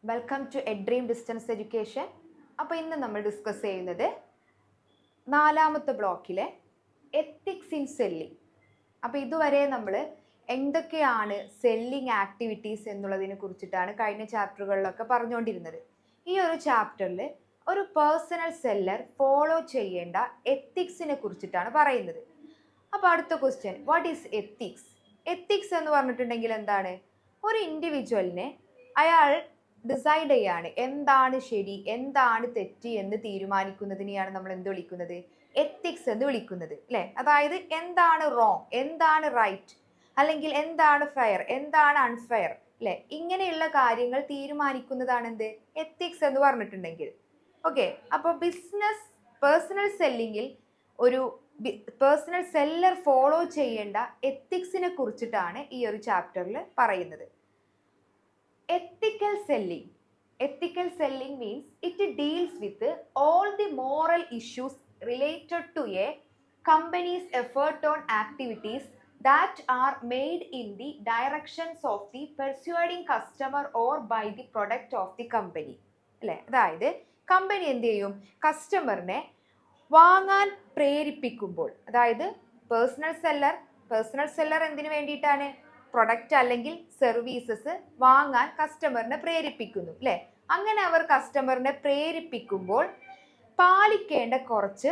Welcome to a dream distance education. അപ്പോൾ ഇന്ന് നമ്മൾ ഡിസ്കസ് ചെയ്യുന്നത് നാലാമത്തെ ബ്ലോക്കിലെ എത്തിക്സ് ഇൻ സെല്ലിംഗ്. അപ്പോൾ ഇതുവരെ നമ്മൾ എന്തൊക്കെയാണ് സെല്ലിംഗ് ആക്ടിവിറ്റീസ് എന്നുള്ളതിനെ കുറിച്ചിട്ടാണ് കഴിഞ്ഞ ചാപ്റ്ററുകളിലൊക്കെ പറഞ്ഞുകൊണ്ടിരുന്നത്. ഈ ഒരു ചാപ്റ്ററിൽ ഒരു പേഴ്സണൽ സെല്ലർ ഫോളോ ചെയ്യേണ്ട എത്തിക്സിനെ കുറിച്ചിട്ടാണ് പറയുന്നത്. അപ്പോൾ അടുത്ത question, what is ethics? Ethics എന്ന് പറഞ്ഞിട്ടുണ്ടെങ്കിൽ എന്താണ്? ഒരു ഇൻഡിവിജ്വലിനെ അയാൾ ഡിസൈഡ് ചെയ്യാണ് എന്താണ് ശരി എന്താണ് തെറ്റ് എന്ന് തീരുമാനിക്കുന്നതിനെയാണ് നമ്മൾ എന്ത് വിളിക്കുന്നത്? എത്തിക്സ് എന്ന് വിളിക്കുന്നത്, അല്ലേ? അതായത് എന്താണ് റോങ്, എന്താണ് റൈറ്റ്, അല്ലെങ്കിൽ എന്താണ് ഫെയർ, എന്താണ് അൺഫെയർ, അല്ലേ? ഇങ്ങനെയുള്ള കാര്യങ്ങൾ തീരുമാനിക്കുന്നതാണ് എന്ത്? എത്തിക്സ് എന്ന് പറഞ്ഞിട്ടുണ്ടെങ്കിൽ. ഓക്കെ, അപ്പോൾ പേഴ്സണൽ സെല്ലിങ്ങിൽ ഒരു പേഴ്സണൽ സെല്ലർ ഫോളോ ചെയ്യേണ്ട എത്തിക്സിനെ കുറിച്ചിട്ടാണ് ഈ ഒരു ചാപ്റ്ററിൽ പറയുന്നത്. Ethical selling means it deals with all the moral issues related to a company's effort on activities that are made in the directions of the persuading customer or by the product of the company. അല്ലേ? അതായത് company എന്ത് ചെയ്യും? കസ്റ്റമറിനെ വാങ്ങാൻ പ്രേരിപ്പിക്കുമ്പോൾ, അതായത് personal seller എന്തിനു വേണ്ടിയിട്ടാണ്? Product അല്ലെങ്കിൽ services വാങ്ങാൻ കസ്റ്റമറിനെ പ്രേരിപ്പിക്കുന്നു, അല്ലേ? അങ്ങനെ അവർ കസ്റ്റമറിനെ പ്രേരിപ്പിക്കുമ്പോൾ പാലിക്കേണ്ട കുറച്ച്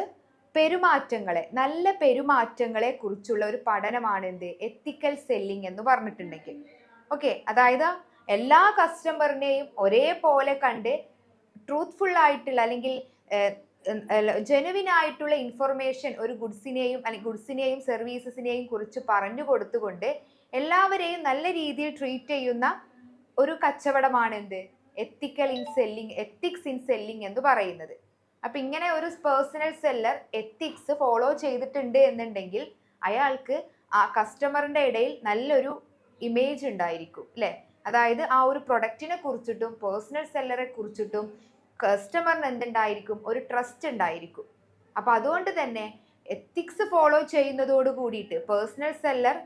നല്ല പെരുമാറ്റങ്ങളെ കുറിച്ചുള്ള ഒരു പഠനമാണ് എന്ത്? എത്തിക്കൽ സെല്ലിംഗ് എന്ന് പറഞ്ഞിട്ടുണ്ടെങ്കിൽ. ഓക്കെ, അതായത് എല്ലാ കസ്റ്റമറിനെയും ഒരേപോലെ കണ്ട് ട്രൂത്ത്ഫുൾ ആയിട്ടുള്ള അല്ലെങ്കിൽ ജെനുവിൻ ആയിട്ടുള്ള ഇൻഫർമേഷൻ ഒരു ഗുഡ്സിനെയും സർവീസസിനെയും കുറിച്ച് പറഞ്ഞു കൊടുത്തുകൊണ്ട് എല്ലാവരെയും നല്ല രീതിയിൽ ട്രീറ്റ് ചെയ്യുന്ന ഒരു കച്ചവടമാണ് എന്ത്? എത്തിക്സ് ഇൻ സെല്ലിംഗ് എന്ന് പറയുന്നത്. അപ്പം ഇങ്ങനെ ഒരു പേഴ്സണൽ സെല്ലർ എത്തിക്സ് ഫോളോ ചെയ്തിട്ടുണ്ട് എന്നുണ്ടെങ്കിൽ അയാൾക്ക് ആ കസ്റ്റമറിൻ്റെ ഇടയിൽ നല്ലൊരു ഇമേജ് ഉണ്ടായിരിക്കും, അല്ലേ? അതായത് ആ ഒരു പ്രൊഡക്റ്റിനെ കുറിച്ചിട്ടും പേഴ്സണൽ സെല്ലറെ കുറിച്ചിട്ടും കസ്റ്റമറിന് എന്തുണ്ടായിരിക്കും? ഒരു ട്രസ്റ്റ് ഉണ്ടായിരിക്കും. അപ്പം അതുകൊണ്ട് തന്നെ എത്തിക്സ് ഫോളോ ചെയ്യുന്നതോട് കൂടിയിട്ട് പേഴ്സണൽ സെല്ലർ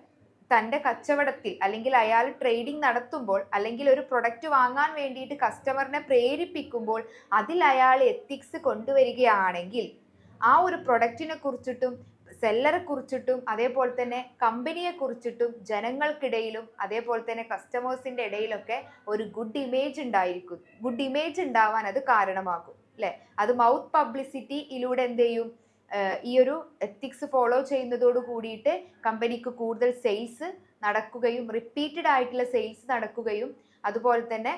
തൻ്റെ കച്ചവടത്തിൽ അല്ലെങ്കിൽ അയാൾ ട്രേഡിംഗ് നടത്തുമ്പോൾ അല്ലെങ്കിൽ ഒരു പ്രൊഡക്റ്റ് വാങ്ങാൻ വേണ്ടിയിട്ട് കസ്റ്റമറിനെ പ്രേരിപ്പിക്കുമ്പോൾ അതിൽ അയാൾ എത്തിക്സ് കൊണ്ടുവരികയാണെങ്കിൽ ആ ഒരു പ്രൊഡക്റ്റിനെ കുറിച്ചിട്ടും സെല്ലറെ കുറിച്ചിട്ടും അതേപോലെ തന്നെ കമ്പനിയെ കുറിച്ചിട്ടും ജനങ്ങൾക്കിടയിലും അതേപോലെ തന്നെ കസ്റ്റമേഴ്സിൻ്റെ ഇടയിലൊക്കെ ഒരു ഗുഡ് ഇമേജ് ഉണ്ടാവാൻ അത് കാരണമാകും, അല്ലേ? അത് മൗത്ത് പബ്ലിസിറ്റിയിലൂടെ എന്ത് ചെയ്യും? ഈ ഒരു എത്തിക്സ് ഫോളോ ചെയ്യുന്നതോട് കൂടിയിട്ട് കമ്പനിക്ക് കൂടുതൽ സെയിൽസ് നടക്കുകയും റിപ്പീറ്റഡ് ആയിട്ടുള്ള സെയിൽസ് നടക്കുകയും അതുപോലെ തന്നെ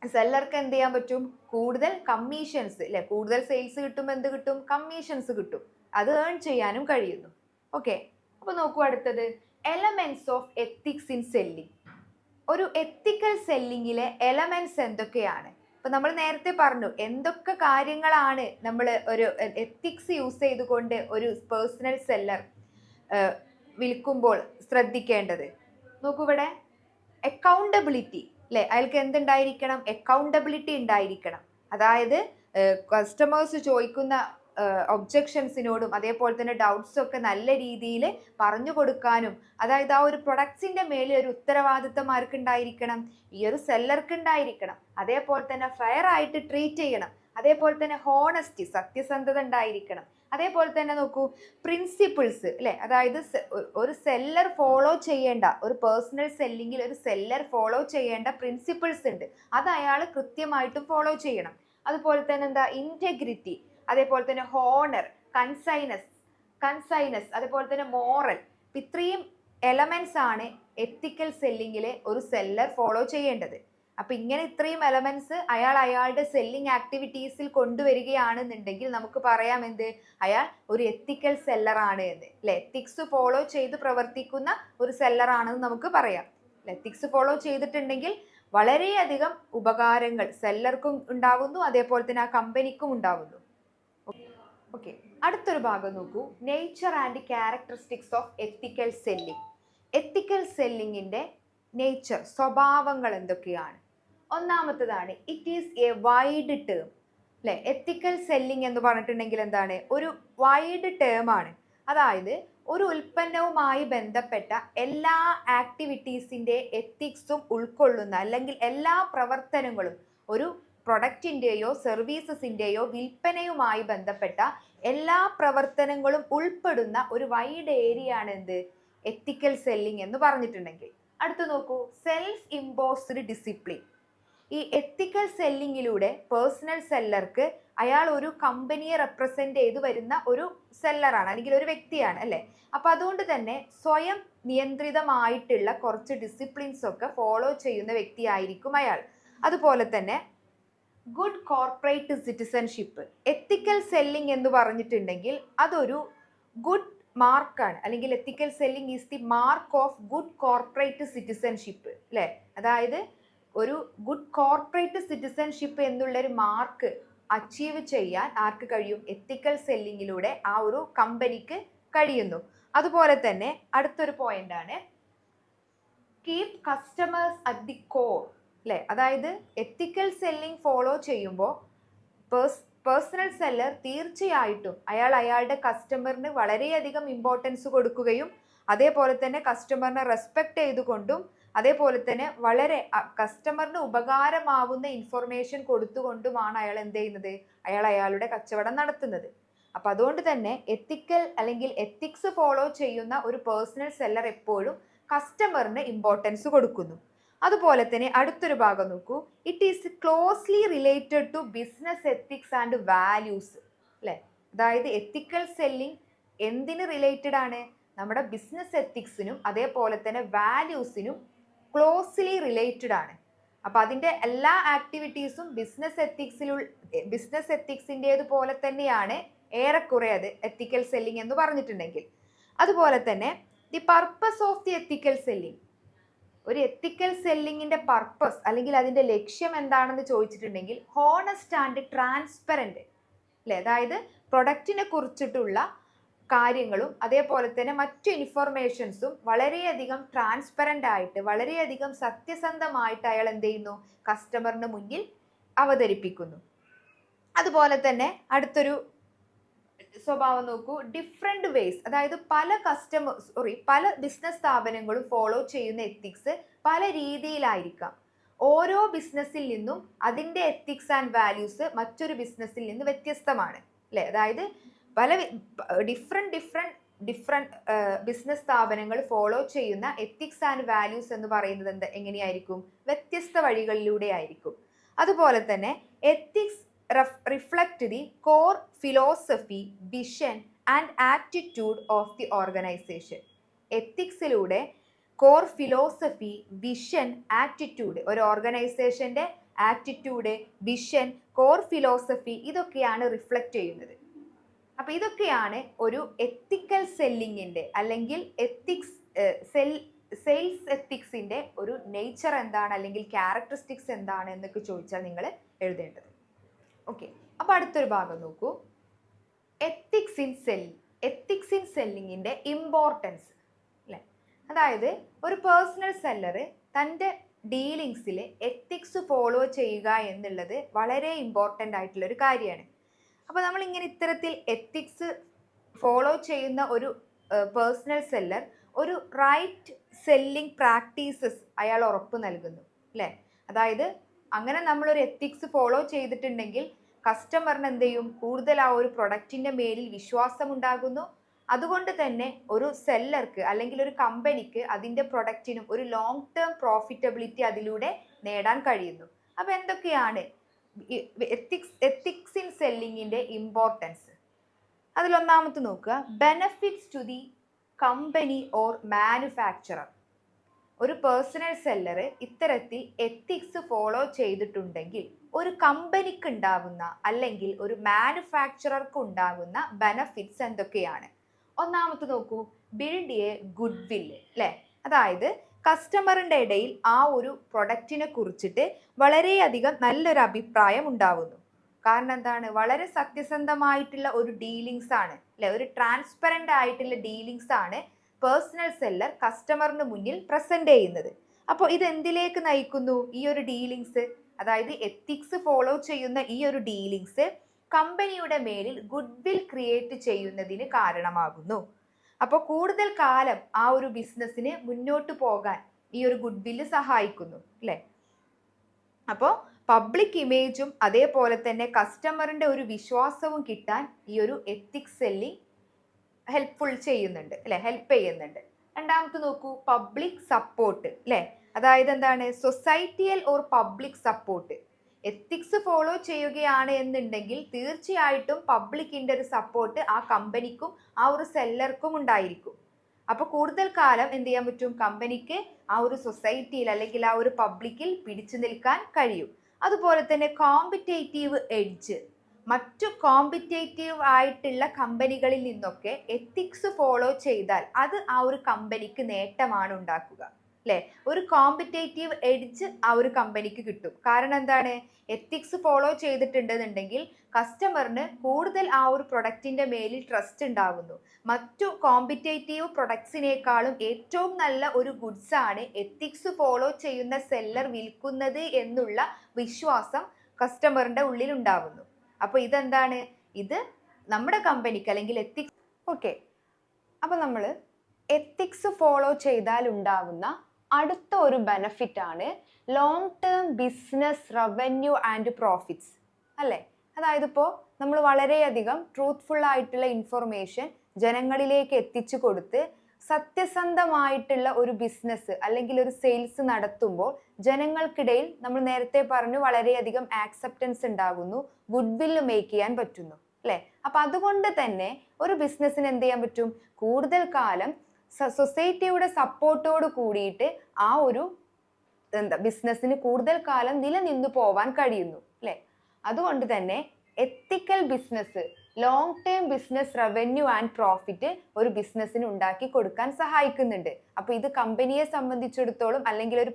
സെല്ലർക്ക് എന്ത് ചെയ്യാൻ പറ്റും? കൂടുതൽ കമ്മീഷൻസ്, അല്ലെ? കൂടുതൽ സെയിൽസ് കിട്ടുമ്പോൾ എന്ത് കിട്ടും? കമ്മീഷൻസ് കിട്ടും. അത് ഏൺ ചെയ്യാനും കഴിയുന്നു. ഓക്കെ, അപ്പോൾ നോക്കൂ അടുത്തത്, elements of ethics in selling. ഒരു എത്തിക്കൽ സെല്ലിങ്ങിലെ എലമെന്റ്സ് എന്തൊക്കെയാണ്? അപ്പം നമ്മൾ നേരത്തെ പറഞ്ഞു എന്തൊക്കെ കാര്യങ്ങളാണ് നമ്മൾ ഒരു എത്തിക്സ് യൂസ് ചെയ്തുകൊണ്ട് ഒരു പേഴ്സണൽ സെല്ലർ വിൽക്കുമ്പോൾ ശ്രദ്ധിക്കേണ്ടത്. നോക്കൂ ഇവിടെ, അക്കൗണ്ടബിലിറ്റി, അല്ലേ? അയാൾക്ക് എന്തുണ്ടായിരിക്കണം? അക്കൗണ്ടബിലിറ്റി ഉണ്ടായിരിക്കണം. അതായത് കസ്റ്റമേഴ്സ് ചോദിക്കുന്ന ഒബ്ജക്ഷൻസിനോടും അതേപോലെ തന്നെ ഡൗട്ട്സും ഒക്കെ നല്ല രീതിയിൽ പറഞ്ഞു കൊടുക്കാനും, അതായത് ആ ഒരു പ്രൊഡക്ട്സിൻ്റെ മേലെ ഒരു ഉത്തരവാദിത്തം ആർക്കുണ്ടായിരിക്കണം? ഈ ഒരു സെല്ലർക്ക് ഉണ്ടായിരിക്കണം. അതേപോലെ തന്നെ ഫെയർ ആയിട്ട് ട്രീറ്റ് ചെയ്യണം. അതേപോലെ തന്നെ ഹോണസ്റ്റി, സത്യസന്ധത ഉണ്ടായിരിക്കണം. അതേപോലെ തന്നെ നോക്കൂ, പ്രിൻസിപ്പിൾസ്, അല്ലേ? അതായത് ഒരു സെല്ലർ ഫോളോ ചെയ്യേണ്ട, ഒരു പേഴ്സണൽ സെല്ലിങ്ങിൽ ഒരു സെല്ലർ ഫോളോ ചെയ്യേണ്ട പ്രിൻസിപ്പിൾസ് ഉണ്ട്. അത് അയാൾ കൃത്യമായിട്ടും ഫോളോ ചെയ്യണം. അതുപോലെ തന്നെ എന്താ? ഇൻറ്റഗ്രിറ്റി, അതേപോലെ തന്നെ ഹോണർ, കൺസൈനസ്, അതേപോലെ തന്നെ മോറൽ. ഇത്രയും എലമെന്റ്സ് ആണ് എത്തിക്കൽ സെല്ലിങ്ങിലെ ഒരു സെല്ലർ ഫോളോ ചെയ്യേണ്ടത്. അപ്പൊ ഇങ്ങനെ ഇത്രയും എലമെന്റ്സ് അയാളുടെ സെല്ലിംഗ് ആക്ടിവിറ്റീസിൽ കൊണ്ടുവരികയാണെന്നുണ്ടെങ്കിൽ നമുക്ക് പറയാം എന്ത്? അയാൾ ഒരു എത്തിക്കൽ സെല്ലർ ആണ് എന്ന്, അല്ലെ? എത്തിക്സ് ഫോളോ ചെയ്ത് പ്രവർത്തിക്കുന്ന ഒരു സെല്ലർ ആണെന്ന് നമുക്ക് പറയാം. എത്തിക്സ് ഫോളോ ചെയ്തിട്ടുണ്ടെങ്കിൽ വളരെയധികം ഉപകാരങ്ങൾ സെല്ലർക്കും ഉണ്ടാകുന്നു, അതേപോലെ തന്നെ ആ കമ്പനിക്കും ഉണ്ടാകുന്നു. ഓക്കെ, അടുത്തൊരു ഭാഗം നോക്കൂ, nature and characteristics of ethical selling. Ethical സെല്ലിങ്ങിൻ്റെ നേച്ചർ, സ്വഭാവങ്ങൾ എന്തൊക്കെയാണ്? ഒന്നാമത്തതാണ്, it is a wide term, അല്ലേ? എത്തിക്കൽ സെല്ലിംഗ് എന്ന് പറഞ്ഞിട്ടുണ്ടെങ്കിൽ എന്താണ്? ഒരു വൈഡ് ടേം ആണ്. അതായത് ഒരു ഉൽപ്പന്നവുമായി ബന്ധപ്പെട്ട എല്ലാ ആക്ടിവിറ്റീസിൻ്റെ എത്തിക്സും ഉൾക്കൊള്ളുന്ന അല്ലെങ്കിൽ എല്ലാ പ്രവർത്തനങ്ങളും ഒരു പ്രൊഡക്റ്റിൻ്റെയോ സർവീസസിൻ്റെയോ വിൽപ്പനയുമായി ബന്ധപ്പെട്ട എല്ലാ പ്രവർത്തനങ്ങളും ഉൾപ്പെടുന്ന ഒരു വൈഡ് ഏരിയ ആണ് എന്ത്, എത്തിക്കൽ സെല്ലിംഗ് എന്ന് പറഞ്ഞിട്ടുണ്ടെങ്കിൽ. അടുത്ത് നോക്കൂ, സെൽഫ് ഇമ്പോസ്ഡ് ഡിസിപ്ലിൻ. ഈ എത്തിക്കൽ സെല്ലിങ്ങിലൂടെ പേഴ്സണൽ സെല്ലർക്ക് അയാൾ ഒരു കമ്പനിയെ റെപ്രസെന്റ് ചെയ്ത് വരുന്ന ഒരു സെല്ലറാണ് അല്ലെങ്കിൽ ഒരു വ്യക്തിയാണ് അല്ലേ. അപ്പൊ അതുകൊണ്ട് തന്നെ സ്വയം നിയന്ത്രിതമായിട്ടുള്ള കുറച്ച് ഡിസിപ്ലിൻസ് ഒക്കെ ഫോളോ ചെയ്യുന്ന വ്യക്തിയായിരിക്കും അയാൾ. അതുപോലെ തന്നെ good corporate citizenship. Ethical selling എന്ന് പറഞ്ഞിട്ടുണ്ടെങ്കിൽ അതൊരു ഗുഡ് മാർക്കാണ്, അല്ലെങ്കിൽ ethical selling is the mark of good corporate citizenship അല്ലേ. അതായത് ഒരു ഗുഡ് കോർപ്പറേറ്റ് സിറ്റിസൺഷിപ്പ് എന്നുള്ളൊരു മാർക്ക് അച്ചീവ് ചെയ്യാൻ ആർക്ക് കഴിയും, എത്തിക്കൽ സെല്ലിങ്ങിലൂടെ ആ ഒരു കമ്പനിക്ക് കഴിയുന്നു. അതുപോലെ തന്നെ അടുത്തൊരു പോയിന്റ് ആണ് keep customers at the core അല്ലേ. അതായത് എത്തിക്കൽ സെല്ലിംഗ് ഫോളോ ചെയ്യുമ്പോൾ പേഴ്സണൽ സെല്ലർ തീർച്ചയായിട്ടും അയാളുടെ കസ്റ്റമറിന് വളരെയധികം ഇമ്പോർട്ടൻസ് കൊടുക്കുകയും അതേപോലെ തന്നെ കസ്റ്റമറിനെ റെസ്പെക്ട് ചെയ്തുകൊണ്ടും അതേപോലെ തന്നെ വളരെ കസ്റ്റമറിന് ഉപകാരമാവുന്ന ഇൻഫർമേഷൻ കൊടുത്തുകൊണ്ടുമാണ് അയാൾ എന്ത് ചെയ്യുന്നത്, അയാളുടെ കച്ചവടം നടത്തുന്നത്. അപ്പം അതുകൊണ്ട് തന്നെ എത്തിക്കൽ അല്ലെങ്കിൽ എത്തിക്സ് ഫോളോ ചെയ്യുന്ന ഒരു പേഴ്സണൽ സെല്ലർ എപ്പോഴും കസ്റ്റമറിന് ഇമ്പോർട്ടൻസ് കൊടുക്കുന്നു. അതുപോലെ തന്നെ അടുത്തൊരു ഭാഗം നോക്കൂ, it is closely related to business ethics and values അല്ലേ. അതായത് എത്തിക്കൽ സെല്ലിംഗ് എന്തിന് റിലേറ്റഡ് ആണ്, നമ്മുടെ ബിസിനസ് എത്തിക്സിനും അതേപോലെ തന്നെ വാല്യൂസിനും ക്ലോസ്ലി റിലേറ്റഡ് ആണ്. അപ്പം അതിൻ്റെ എല്ലാ ആക്ടിവിറ്റീസും ബിസിനസ് എത്തിക്സിൻ്റേതുപോലെ തന്നെയാണ് ഏറെക്കുറെ അത് എത്തിക്കൽ സെല്ലിംഗ് എന്ന് പറഞ്ഞിട്ടുണ്ടെങ്കിൽ. അതുപോലെ തന്നെ the purpose of the ethical selling. ഒരു എത്തിക്കൽ സെല്ലിങ്ങിന്റെ പർപ്പസ് അല്ലെങ്കിൽ അതിന്റെ ലക്ഷ്യം എന്താണെന്ന് ചോദിച്ചിട്ടുണ്ടെങ്കിൽ ഹോണസ്റ്റ് ആൻഡ് ട്രാൻസ്പെറൻറ്റ് അല്ലേ. അതായത് പ്രൊഡക്റ്റിനെ കുറിച്ചിട്ടുള്ള കാര്യങ്ങളും അതേപോലെ തന്നെ മറ്റു ഇൻഫർമേഷൻസും വളരെയധികം ട്രാൻസ്പെറൻ്റ് ആയിട്ട് വളരെയധികം സത്യസന്ധമായിട്ട് അയാൾ എന്ത് ചെയ്യുന്നു, കസ്റ്റമറിന് മുന്നിൽ അവതരിപ്പിക്കുന്നു. അതുപോലെ തന്നെ അടുത്തൊരു സ്വഭാവം നോക്കൂ, ഡിഫറെൻറ്റ് വേസ്. അതായത് പല ബിസിനസ് സ്ഥാപനങ്ങളും ഫോളോ ചെയ്യുന്ന എത്തിക്സ് പല രീതിയിലായിരിക്കാം. ഓരോ ബിസിനസ്സിൽ നിന്നും അതിൻ്റെ എത്തിക്സ് ആൻഡ് വാല്യൂസ് മറ്റൊരു ബിസിനസ്സിൽ നിന്ന് വ്യത്യസ്തമാണ് അല്ലേ. അതായത് പല ഡിഫറെൻറ്റ് ബിസിനസ് സ്ഥാപനങ്ങൾ ഫോളോ ചെയ്യുന്ന എത്തിക്സ് ആൻഡ് വാല്യൂസ് എന്ന് പറയുന്നത് എങ്ങനെയായിരിക്കും, വ്യത്യസ്ത വഴികളിലൂടെ ആയിരിക്കും. അതുപോലെ തന്നെ ethics reflect the core philosophy, vision and attitude of the organization. എത്തിക്സിലൂടെ കോർ ഫിലോസഫി, വിഷൻ, ആറ്റിറ്റ്യൂഡ്, ഒരു ഓർഗനൈസേഷൻ്റെ ആറ്റിറ്റ്യൂഡ്, വിഷൻ, കോർ ഫിലോസഫി ഇതൊക്കെയാണ് റിഫ്ലക്റ്റ് ചെയ്യുന്നത്. അപ്പോൾ ഇതൊക്കെയാണ് ഒരു എത്തിക്കൽ സെല്ലിങ്ങിൻ്റെ അല്ലെങ്കിൽ സെയിൽസ് എത്തിക്സിൻ്റെ ഒരു നേച്ചർ എന്താണ് അല്ലെങ്കിൽ ക്യാരക്ടറിസ്റ്റിക്സ് എന്താണ് എന്നൊക്കെ ചോദിച്ചാൽ നിങ്ങൾ എഴുതേണ്ടത്. ഓക്കെ, അപ്പോൾ അടുത്തൊരു ഭാഗം നോക്കൂ, എത്തിക്സ് ഇൻ സെല്ലിങ്ങിൻ്റെ ഇമ്പോർട്ടൻസ് അല്ലേ. അതായത് ഒരു പേഴ്സണൽ സെല്ലർ തൻ്റെ ഡീലിങ്സിൽ എത്തിക്സ് ഫോളോ ചെയ്യുക എന്നുള്ളത് വളരെ ഇമ്പോർട്ടൻ്റ് ആയിട്ടുള്ളൊരു കാര്യമാണ്. അപ്പോൾ നമ്മളിങ്ങനെ ഇത്തരത്തിൽ എത്തിക്സ് ഫോളോ ചെയ്യുന്ന ഒരു പേഴ്സണൽ സെല്ലർ ഒരു റൈറ്റ് സെല്ലിംഗ് പ്രാക്ടീസസ് അയാൾ ഉറപ്പ് നൽകുന്നു അല്ലേ. അതായത് അങ്ങനെ നമ്മളൊരു എത്തിക്സ് ഫോളോ ചെയ്തിട്ടുണ്ടെങ്കിൽ കസ്റ്റമറിന് എന്ത് ചെയ്യും, കൂടുതൽ ആ ഒരു പ്രൊഡക്റ്റിൻ്റെ മേലിൽ വിശ്വാസം ഉണ്ടാകുന്നു. അതുകൊണ്ട് തന്നെ ഒരു സെല്ലർക്ക് അല്ലെങ്കിൽ ഒരു കമ്പനിക്ക് അതിൻ്റെ പ്രൊഡക്റ്റിനും ഒരു ലോങ് ടേം പ്രോഫിറ്റബിലിറ്റി അതിലൂടെ നേടാൻ കഴിയുന്നു. അപ്പോൾ എന്തൊക്കെയാണ് എത്തിക്സ് ഇൻ സെല്ലിങ്ങിൻ്റെ ഇമ്പോർട്ടൻസ്? അതിലൊന്നാമത്തെ നോക്കുക, benefits to the company or manufacturer. ഒരു പേഴ്സണൽ സെല്ലർ ഇത്തരത്തിൽ എത്തിക്സ് ഫോളോ ചെയ്തിട്ടുണ്ടെങ്കിൽ ഒരു കമ്പനിക്ക് ഉണ്ടാകുന്ന അല്ലെങ്കിൽ ഒരു മാനുഫാക്ചറർക്ക് ഉണ്ടാകുന്ന ബെനഫിറ്റ്സ് എന്തൊക്കെയാണ്? ഒന്നാമത്തെ നോക്കൂ, ബിൽഡ് എ ഗുഡ് വിൽ അല്ലേ. അതായത് കസ്റ്റമറിൻ്റെ ഇടയിൽ ആ ഒരു പ്രൊഡക്റ്റിനെ കുറിച്ചിട്ട് വളരെയധികം നല്ലൊരു അഭിപ്രായം ഉണ്ടാവുന്നു. കാരണം എന്താണ്, വളരെ സത്യസന്ധമായിട്ടുള്ള ഒരു ഡീലിങ്സ് ആണ് അല്ലെ, ഒരു ട്രാൻസ്പെറൻ്റ് ആയിട്ടുള്ള ഡീലിങ്സ് ആണ് പേഴ്സണൽ സെല്ലർ കസ്റ്റമറിന് മുന്നിൽ പ്രസന്റ് ചെയ്യുന്നത്. അപ്പോൾ ഇത് എന്തിലേക്ക് നയിക്കുന്നു, ഈ ഒരു ഡീലിങ്സ്, അതായത് എത്തിക്സ് ഫോളോ ചെയ്യുന്ന ഈ ഒരു ഡീലിങ്സ് കമ്പനിയുടെ മേലിൽ ഗുഡ് വിൽ ക്രിയേറ്റ് ചെയ്യുന്നതിന് കാരണമാകുന്നു. അപ്പോൾ കൂടുതൽ കാലം ആ ഒരു ബിസിനസ്സിന് മുന്നോട്ട് പോകാൻ ഈ ഒരു ഗുഡ് വില്ല് സഹായിക്കുന്നു അല്ലേ. അപ്പോൾ പബ്ലിക് ഇമേജും അതേപോലെ തന്നെ കസ്റ്റമറിന്റെ ഒരു വിശ്വാസവും കിട്ടാൻ ഈ ഒരു എത്തിക്സ് സെല്ലിംഗ് ഹെൽപ്പ് ചെയ്യുന്നുണ്ട്. രണ്ടാമത്തെ നോക്കൂ, പബ്ലിക് സപ്പോർട്ട് അല്ലെ, അതായത് എന്താണ്, societal or public support. Ethics follow ചെയ്യുകയാണ് എന്നുണ്ടെങ്കിൽ തീർച്ചയായിട്ടും പബ്ലിക്കിന്റെ ഒരു സപ്പോർട്ട് ആ കമ്പനിക്കും ആ ഒരു സെല്ലർക്കും ഉണ്ടായിരിക്കും. അപ്പൊ കൂടുതൽ കാലം എന്ത് ചെയ്യാൻ പറ്റും, കമ്പനിക്ക് ആ ഒരു സൊസൈറ്റിയിൽ അല്ലെങ്കിൽ ആ ഒരു പബ്ലിക്കിൽ പിടിച്ചു നിൽക്കാൻ കഴിയും. അതുപോലെ തന്നെ കോമ്പറ്റേറ്റീവ് എഡ്ജ്, മറ്റു കോമ്പറ്റേറ്റീവ് ആയിട്ടുള്ള കമ്പനികളിൽ നിന്നൊക്കെ എത്തിക്സ് ഫോളോ ചെയ്താൽ അത് ആ ഒരു കമ്പനിക്ക് നേട്ടമാണ് ഉണ്ടാക്കുക അല്ലെ. ഒരു കോമ്പറ്റേറ്റീവ് എഡ്ജ് ആ ഒരു കമ്പനിക്ക് കിട്ടും. കാരണം എന്താണ്, എത്തിക്സ് ഫോളോ ചെയ്തിട്ടുണ്ടെന്നുണ്ടെങ്കിൽ കസ്റ്റമറിന് കൂടുതൽ ആ ഒരു പ്രൊഡക്റ്റിന്റെ മേലിൽ ട്രസ്റ്റ് ഉണ്ടാകുന്നു. മറ്റു കോമ്പറ്റേറ്റീവ് പ്രൊഡക്ട്സിനേക്കാളും ഏറ്റവും നല്ല ഒരു ഗുഡ്സ് ആണ് എത്തിക്സ് ഫോളോ ചെയ്യുന്ന സെല്ലർ വിൽക്കുന്നത് എന്നുള്ള വിശ്വാസം കസ്റ്റമറിന്റെ ഉള്ളിൽ ഉണ്ടാകുന്നു. അപ്പൊ ഇതെന്താണ്, ഇത് നമ്മുടെ കമ്പനിക്ക് അല്ലെങ്കിൽ എത്തിക്സ്. ഓക്കെ, അപ്പൊ നമ്മൾ എത്തിക്സ് ഫോളോ ചെയ്താൽ ഉണ്ടാകുന്ന അടുത്ത ഒരു ബെനഫിറ്റ് ആണ് long term business revenue and profits അല്ലേ. അതായത് ഇപ്പോൾ നമ്മൾ വളരെയധികം ട്രൂത്ത്ഫുൾ ആയിട്ടുള്ള ഇൻഫർമേഷൻ ജനങ്ങളിലേക്ക് എത്തിച്ചു കൊടുത്ത് സത്യസന്ധമായിട്ടുള്ള ഒരു ബിസിനസ് അല്ലെങ്കിൽ ഒരു സെയിൽസ് നടത്തുമ്പോൾ ജനങ്ങൾക്കിടയിൽ നമ്മൾ നേരത്തെ പറഞ്ഞു വളരെയധികം ആക്സെപ്റ്റൻസ് ഉണ്ടാകുന്നു, ഗുഡ് വില്ല് മേക്ക് ചെയ്യാൻ പറ്റുന്നു അല്ലെ. അപ്പൊ അതുകൊണ്ട് തന്നെ ഒരു ബിസിനസ്സിന് എന്ത് ചെയ്യാൻ പറ്റും, കൂടുതൽ കാലം സൊസൈറ്റിയുടെ സപ്പോർട്ടോട് കൂടിയിട്ട് ആ ഒരു ബിസിനസ്സിന് കൂടുതൽ കാലം നിലനിന്നു പോവാൻ കഴിയുന്നു അല്ലെ. അതുകൊണ്ട് തന്നെ ethical business long term business revenue and profit ഒരു ബിസിനസ്സിന് ഉണ്ടാക്കി കൊടുക്കാൻ സഹായിക്കുന്നുണ്ട്. അപ്പൊ ഇത് കമ്പനിയെ സംബന്ധിച്ചിടത്തോളം അല്ലെങ്കിൽ ഒരു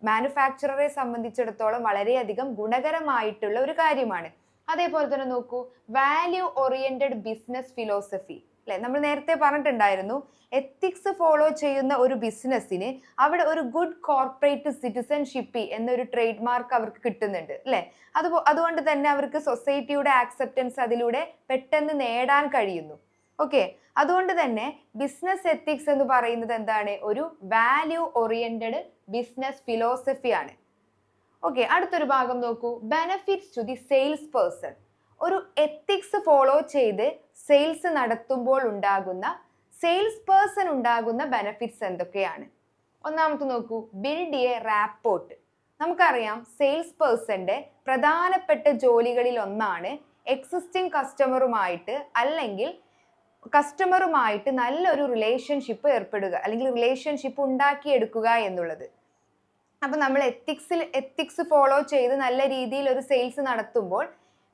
മാനുഫാക്ചററെ സംബന്ധിച്ചിടത്തോളം വളരെയധികം ഗുണകരമായിട്ടുള്ള ഒരു കാര്യമാണ്. അതേപോലെ തന്നെ നോക്കൂ, വാല്യൂ ഓറിയന്റഡ് ബിസിനസ് ഫിലോസഫി അല്ലെ. നമ്മൾ നേരത്തെ പറഞ്ഞിട്ടുണ്ടായിരുന്നു, എത്തിക്സ് ഫോളോ ചെയ്യുന്ന ഒരു ബിസിനസ്സിന് അവിടെ ഒരു ഗുഡ് കോർപ്പറേറ്റ് സിറ്റിസൺഷിപ്പ് എന്നൊരു ട്രേഡ് മാർക്ക് അവർക്ക് കിട്ടുന്നുണ്ട് അല്ലെ. അതുകൊണ്ട് തന്നെ അവർക്ക് സൊസൈറ്റിയുടെ ആക്സെപ്റ്റൻസ് അതിലൂടെ പെട്ടെന്ന് നേടാൻ കഴിയുന്നു. ഓക്കെ, അതുകൊണ്ട് തന്നെ ബിസിനസ് എത്തിക്സ് എന്ന് പറയുന്നത് എന്താണ്, ഒരു വാല്യൂ ഓറിയന്റഡ് ബിസിനസ് ഫിലോസഫി ആണ്. ഓക്കെ, അടുത്തൊരു ഭാഗം നോക്കൂ, benefits to the salesperson. ഒരു എത്തിക്സ് ഫോളോ ചെയ്ത് സെയിൽസ് നടത്തുമ്പോൾ ഉണ്ടാകുന്ന സെയിൽസ് പേഴ്സൺ ഉണ്ടാകുന്ന ബെനഫിറ്റ്സ് എന്തൊക്കെയാണ്? ഒന്നാമത്തെ നോക്കൂ, ബിൽഡ് എ റാപ്പോർട്ട്. നമുക്കറിയാം സെയിൽസ് പേഴ്സന്റെ പ്രധാനപ്പെട്ട ജോലികളിൽ ഒന്നാണ് എക്സിസ്റ്റിംഗ് കസ്റ്റമറുമായിട്ട് അല്ലെങ്കിൽ കസ്റ്റമറുമായിട്ട് നല്ലൊരു റിലേഷൻഷിപ്പ് ഏർപ്പെടുക അല്ലെങ്കിൽ റിലേഷൻഷിപ്പ് ഉണ്ടാക്കിയെടുക്കുക എന്നുള്ളത്. അപ്പൊ നമ്മൾ എത്തിക്സ് ഫോളോ ചെയ്ത് നല്ല രീതിയിൽ ഒരു സെയിൽസ് നടത്തുമ്പോൾ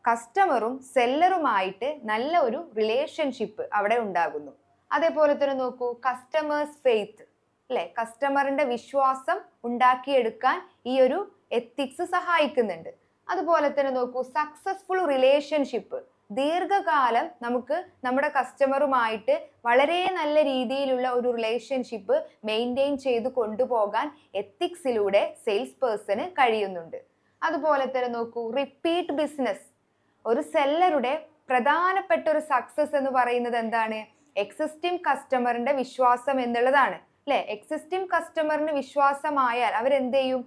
കസ്റ്റമറും സെല്ലറുമായിട്ട് നല്ല ഒരു റിലേഷൻഷിപ്പ് അവിടെ ഉണ്ടാകുന്നു. അതേപോലെ തന്നെ നോക്കൂ, കസ്റ്റമേഴ്സ് ഫെയ്ത്ത് അല്ലെ, കസ്റ്റമറിന്റെ വിശ്വാസം ഉണ്ടാക്കിയെടുക്കാൻ ഈ ഒരു എത്തിക്സ് സഹായിക്കുന്നുണ്ട്. അതുപോലെ തന്നെ നോക്കൂ, സക്സസ്ഫുൾ റിലേഷൻഷിപ്പ്. ദീർഘകാലം നമുക്ക് നമ്മുടെ കസ്റ്റമറുമായിട്ട് വളരെ നല്ല രീതിയിലുള്ള ഒരു റിലേഷൻഷിപ്പ് മെയിൻറ്റെയിൻ ചെയ്ത് കൊണ്ടുപോകാൻ എത്തിക്സിലൂടെ സെയിൽസ് പേഴ്സണ് കഴിയുന്നുണ്ട്. അതുപോലെ തന്നെ നോക്കൂ, റിപ്പീറ്റ് ബിസിനസ്. ഒരു സെല്ലറുടെ പ്രധാനപ്പെട്ട ഒരു സക്സസ് എന്ന് പറയുന്നത് എന്താണ്, എക്സിസ്റ്റിംഗ് കസ്റ്റമറിന്റെ വിശ്വാസം എന്നുള്ളതാണ് അല്ലെ. എക്സിസ്റ്റിംഗ് കസ്റ്റമറിന് വിശ്വാസമായാൽ അവരെന്ത് ചെയ്യും,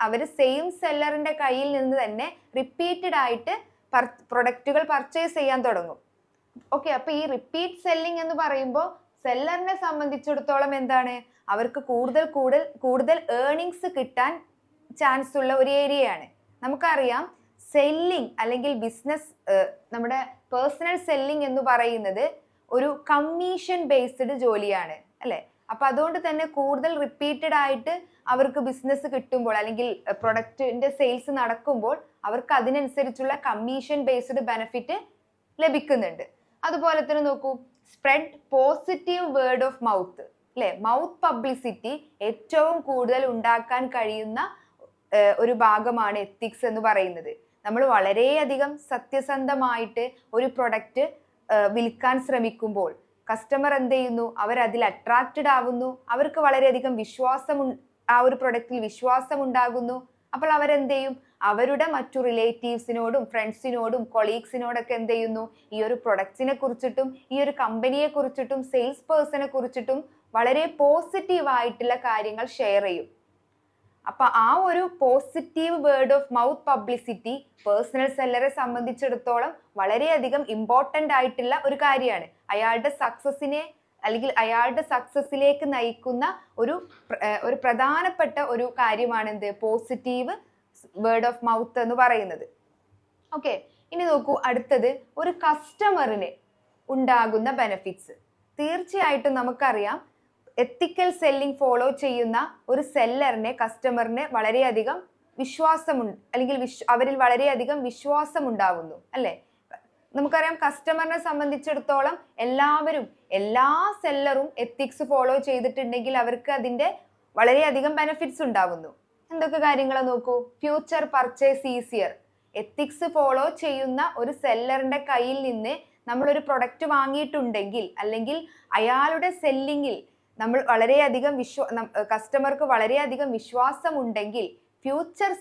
അവര് സെയിം സെല്ലറിന്റെ കയ്യിൽ നിന്ന് തന്നെ റിപ്പീറ്റഡ് ആയിട്ട് പ്രൊഡക്റ്റുകൾ പർച്ചേസ് ചെയ്യാൻ തുടങ്ങും. ഓക്കെ, അപ്പൊ ഈ റിപ്പീറ്റ് സെല്ലിംഗ് എന്ന് പറയുമ്പോൾ സെല്ലറിനെ സംബന്ധിച്ചിടത്തോളം എന്താണ്, അവർക്ക് കൂടുതൽ ഏർണിങ്സ് കിട്ടാൻ ചാൻസ് ഉള്ള ഒരു ഏരിയയാണ്. നമുക്കറിയാം സെല്ലിംഗ് അല്ലെങ്കിൽ ബിസിനസ് നമ്മുടെ പേഴ്സണൽ സെല്ലിംഗ് എന്ന് പറയുന്നത് ഒരു കമ്മീഷൻ ബേസ്ഡ് ജോലിയാണ് അല്ലെ. അപ്പൊ അതുകൊണ്ട് തന്നെ കൂടുതൽ റിപ്പീറ്റഡ് ആയിട്ട് അവർക്ക് ബിസിനസ് കിട്ടുമ്പോൾ അല്ലെങ്കിൽ പ്രൊഡക്റ്റിന്റെ സെയിൽസ് നടക്കുമ്പോൾ അവർക്ക് അതിനനുസരിച്ചുള്ള കമ്മീഷൻ ബേസ്ഡ് ബെനിഫിറ്റ് ലഭിക്കുന്നുണ്ട്. അതുപോലെ തന്നെ നോക്കൂ, spread positive word of mouth അല്ലെ. മൗത്ത് പബ്ലിസിറ്റി ഏറ്റവും കൂടുതൽ ഉണ്ടാക്കാൻ കഴിയുന്ന ഒരു ഭാഗമാണ് എത്തിക്സ് എന്ന് പറയുന്നത്. നമ്മൾ വളരെയധികം സത്യസന്ധമായിട്ട് ഒരു പ്രൊഡക്റ്റ് വിൽക്കാൻ ശ്രമിക്കുമ്പോൾ കസ്റ്റമർ എന്ത് ചെയ്യുന്നു, അവരതിൽ അട്രാക്റ്റഡ് ആവുന്നു, അവർക്ക് വളരെയധികം ആ ഒരു പ്രൊഡക്റ്റിൽ വിശ്വാസം ഉണ്ടാകുന്നു. അപ്പോൾ അവരെന്ത് ചെയ്യും, അവരുടെ മറ്റു റിലേറ്റീവ്സിനോടും ഫ്രണ്ട്സിനോടും കൊളീഗ്സിനോടൊക്കെ എന്ത് ചെയ്യുന്നു, ഈ ഒരു പ്രൊഡക്ട്സിനെ കുറിച്ചിട്ടും ഈ ഒരു കമ്പനിയെ കുറിച്ചിട്ടും സെയിൽസ് പേഴ്സണെ കുറിച്ചിട്ടും വളരെ പോസിറ്റീവായിട്ടുള്ള കാര്യങ്ങൾ ഷെയർ ചെയ്യും. അപ്പൊ ആ ഒരു positive word of mouth publicity personal സെല്ലറെ സംബന്ധിച്ചിടത്തോളം വളരെയധികം ഇമ്പോർട്ടന്റ് ആയിട്ടുള്ള ഒരു കാര്യമാണ്. അയാളുടെ സക്സസിനെ അല്ലെങ്കിൽ അയാളുടെ സക്സസിലേക്ക് നയിക്കുന്ന ഒരു പ്രധാനപ്പെട്ട ഒരു കാര്യമാണ് എന്ത്, പോസിറ്റീവ് വേർഡ് ഓഫ് മൗത്ത് എന്ന് പറയുന്നത്. ഓക്കെ, ഇനി നോക്കൂ, അടുത്തത് ഒരു കസ്റ്റമറിന് ഉണ്ടാകുന്ന ബെനിഫിറ്റ്സ്. തീർച്ചയായിട്ടും നമുക്കറിയാം, എത്തിക്കൽ സെല്ലിംഗ് ഫോളോ ചെയ്യുന്ന ഒരു സെല്ലറിനെ കസ്റ്റമറിന് വളരെയധികം അല്ലെങ്കിൽ അവരിൽ വളരെയധികം വിശ്വാസം ഉണ്ടാകുന്നു അല്ലെ. നമുക്കറിയാം, കസ്റ്റമറിനെ സംബന്ധിച്ചിടത്തോളം എല്ലാ സെല്ലറും എത്തിക്സ് ഫോളോ ചെയ്തിട്ടുണ്ടെങ്കിൽ അവർക്ക് അതിന്റെ വളരെയധികം ബെനിഫിറ്റ്സ് ഉണ്ടാകുന്നു. എന്തൊക്കെ കാര്യങ്ങളെ നോക്കൂ. Future purchase easier. Ethics follow ചെയ്യുന്ന ഒരു സെല്ലറിന്റെ കയ്യിൽ നിന്ന് നമ്മൾ ഒരു പ്രൊഡക്റ്റ് വാങ്ങിയിട്ടുണ്ടെങ്കിൽ അല്ലെങ്കിൽ അയാളുടെ സെല്ലിങ്ങിൽ നമ്മൾ വളരെയധികം കസ്റ്റമർക്ക് വളരെയധികം വിശ്വാസം ഉണ്ടെങ്കിൽ ഫ്യൂച്ചർ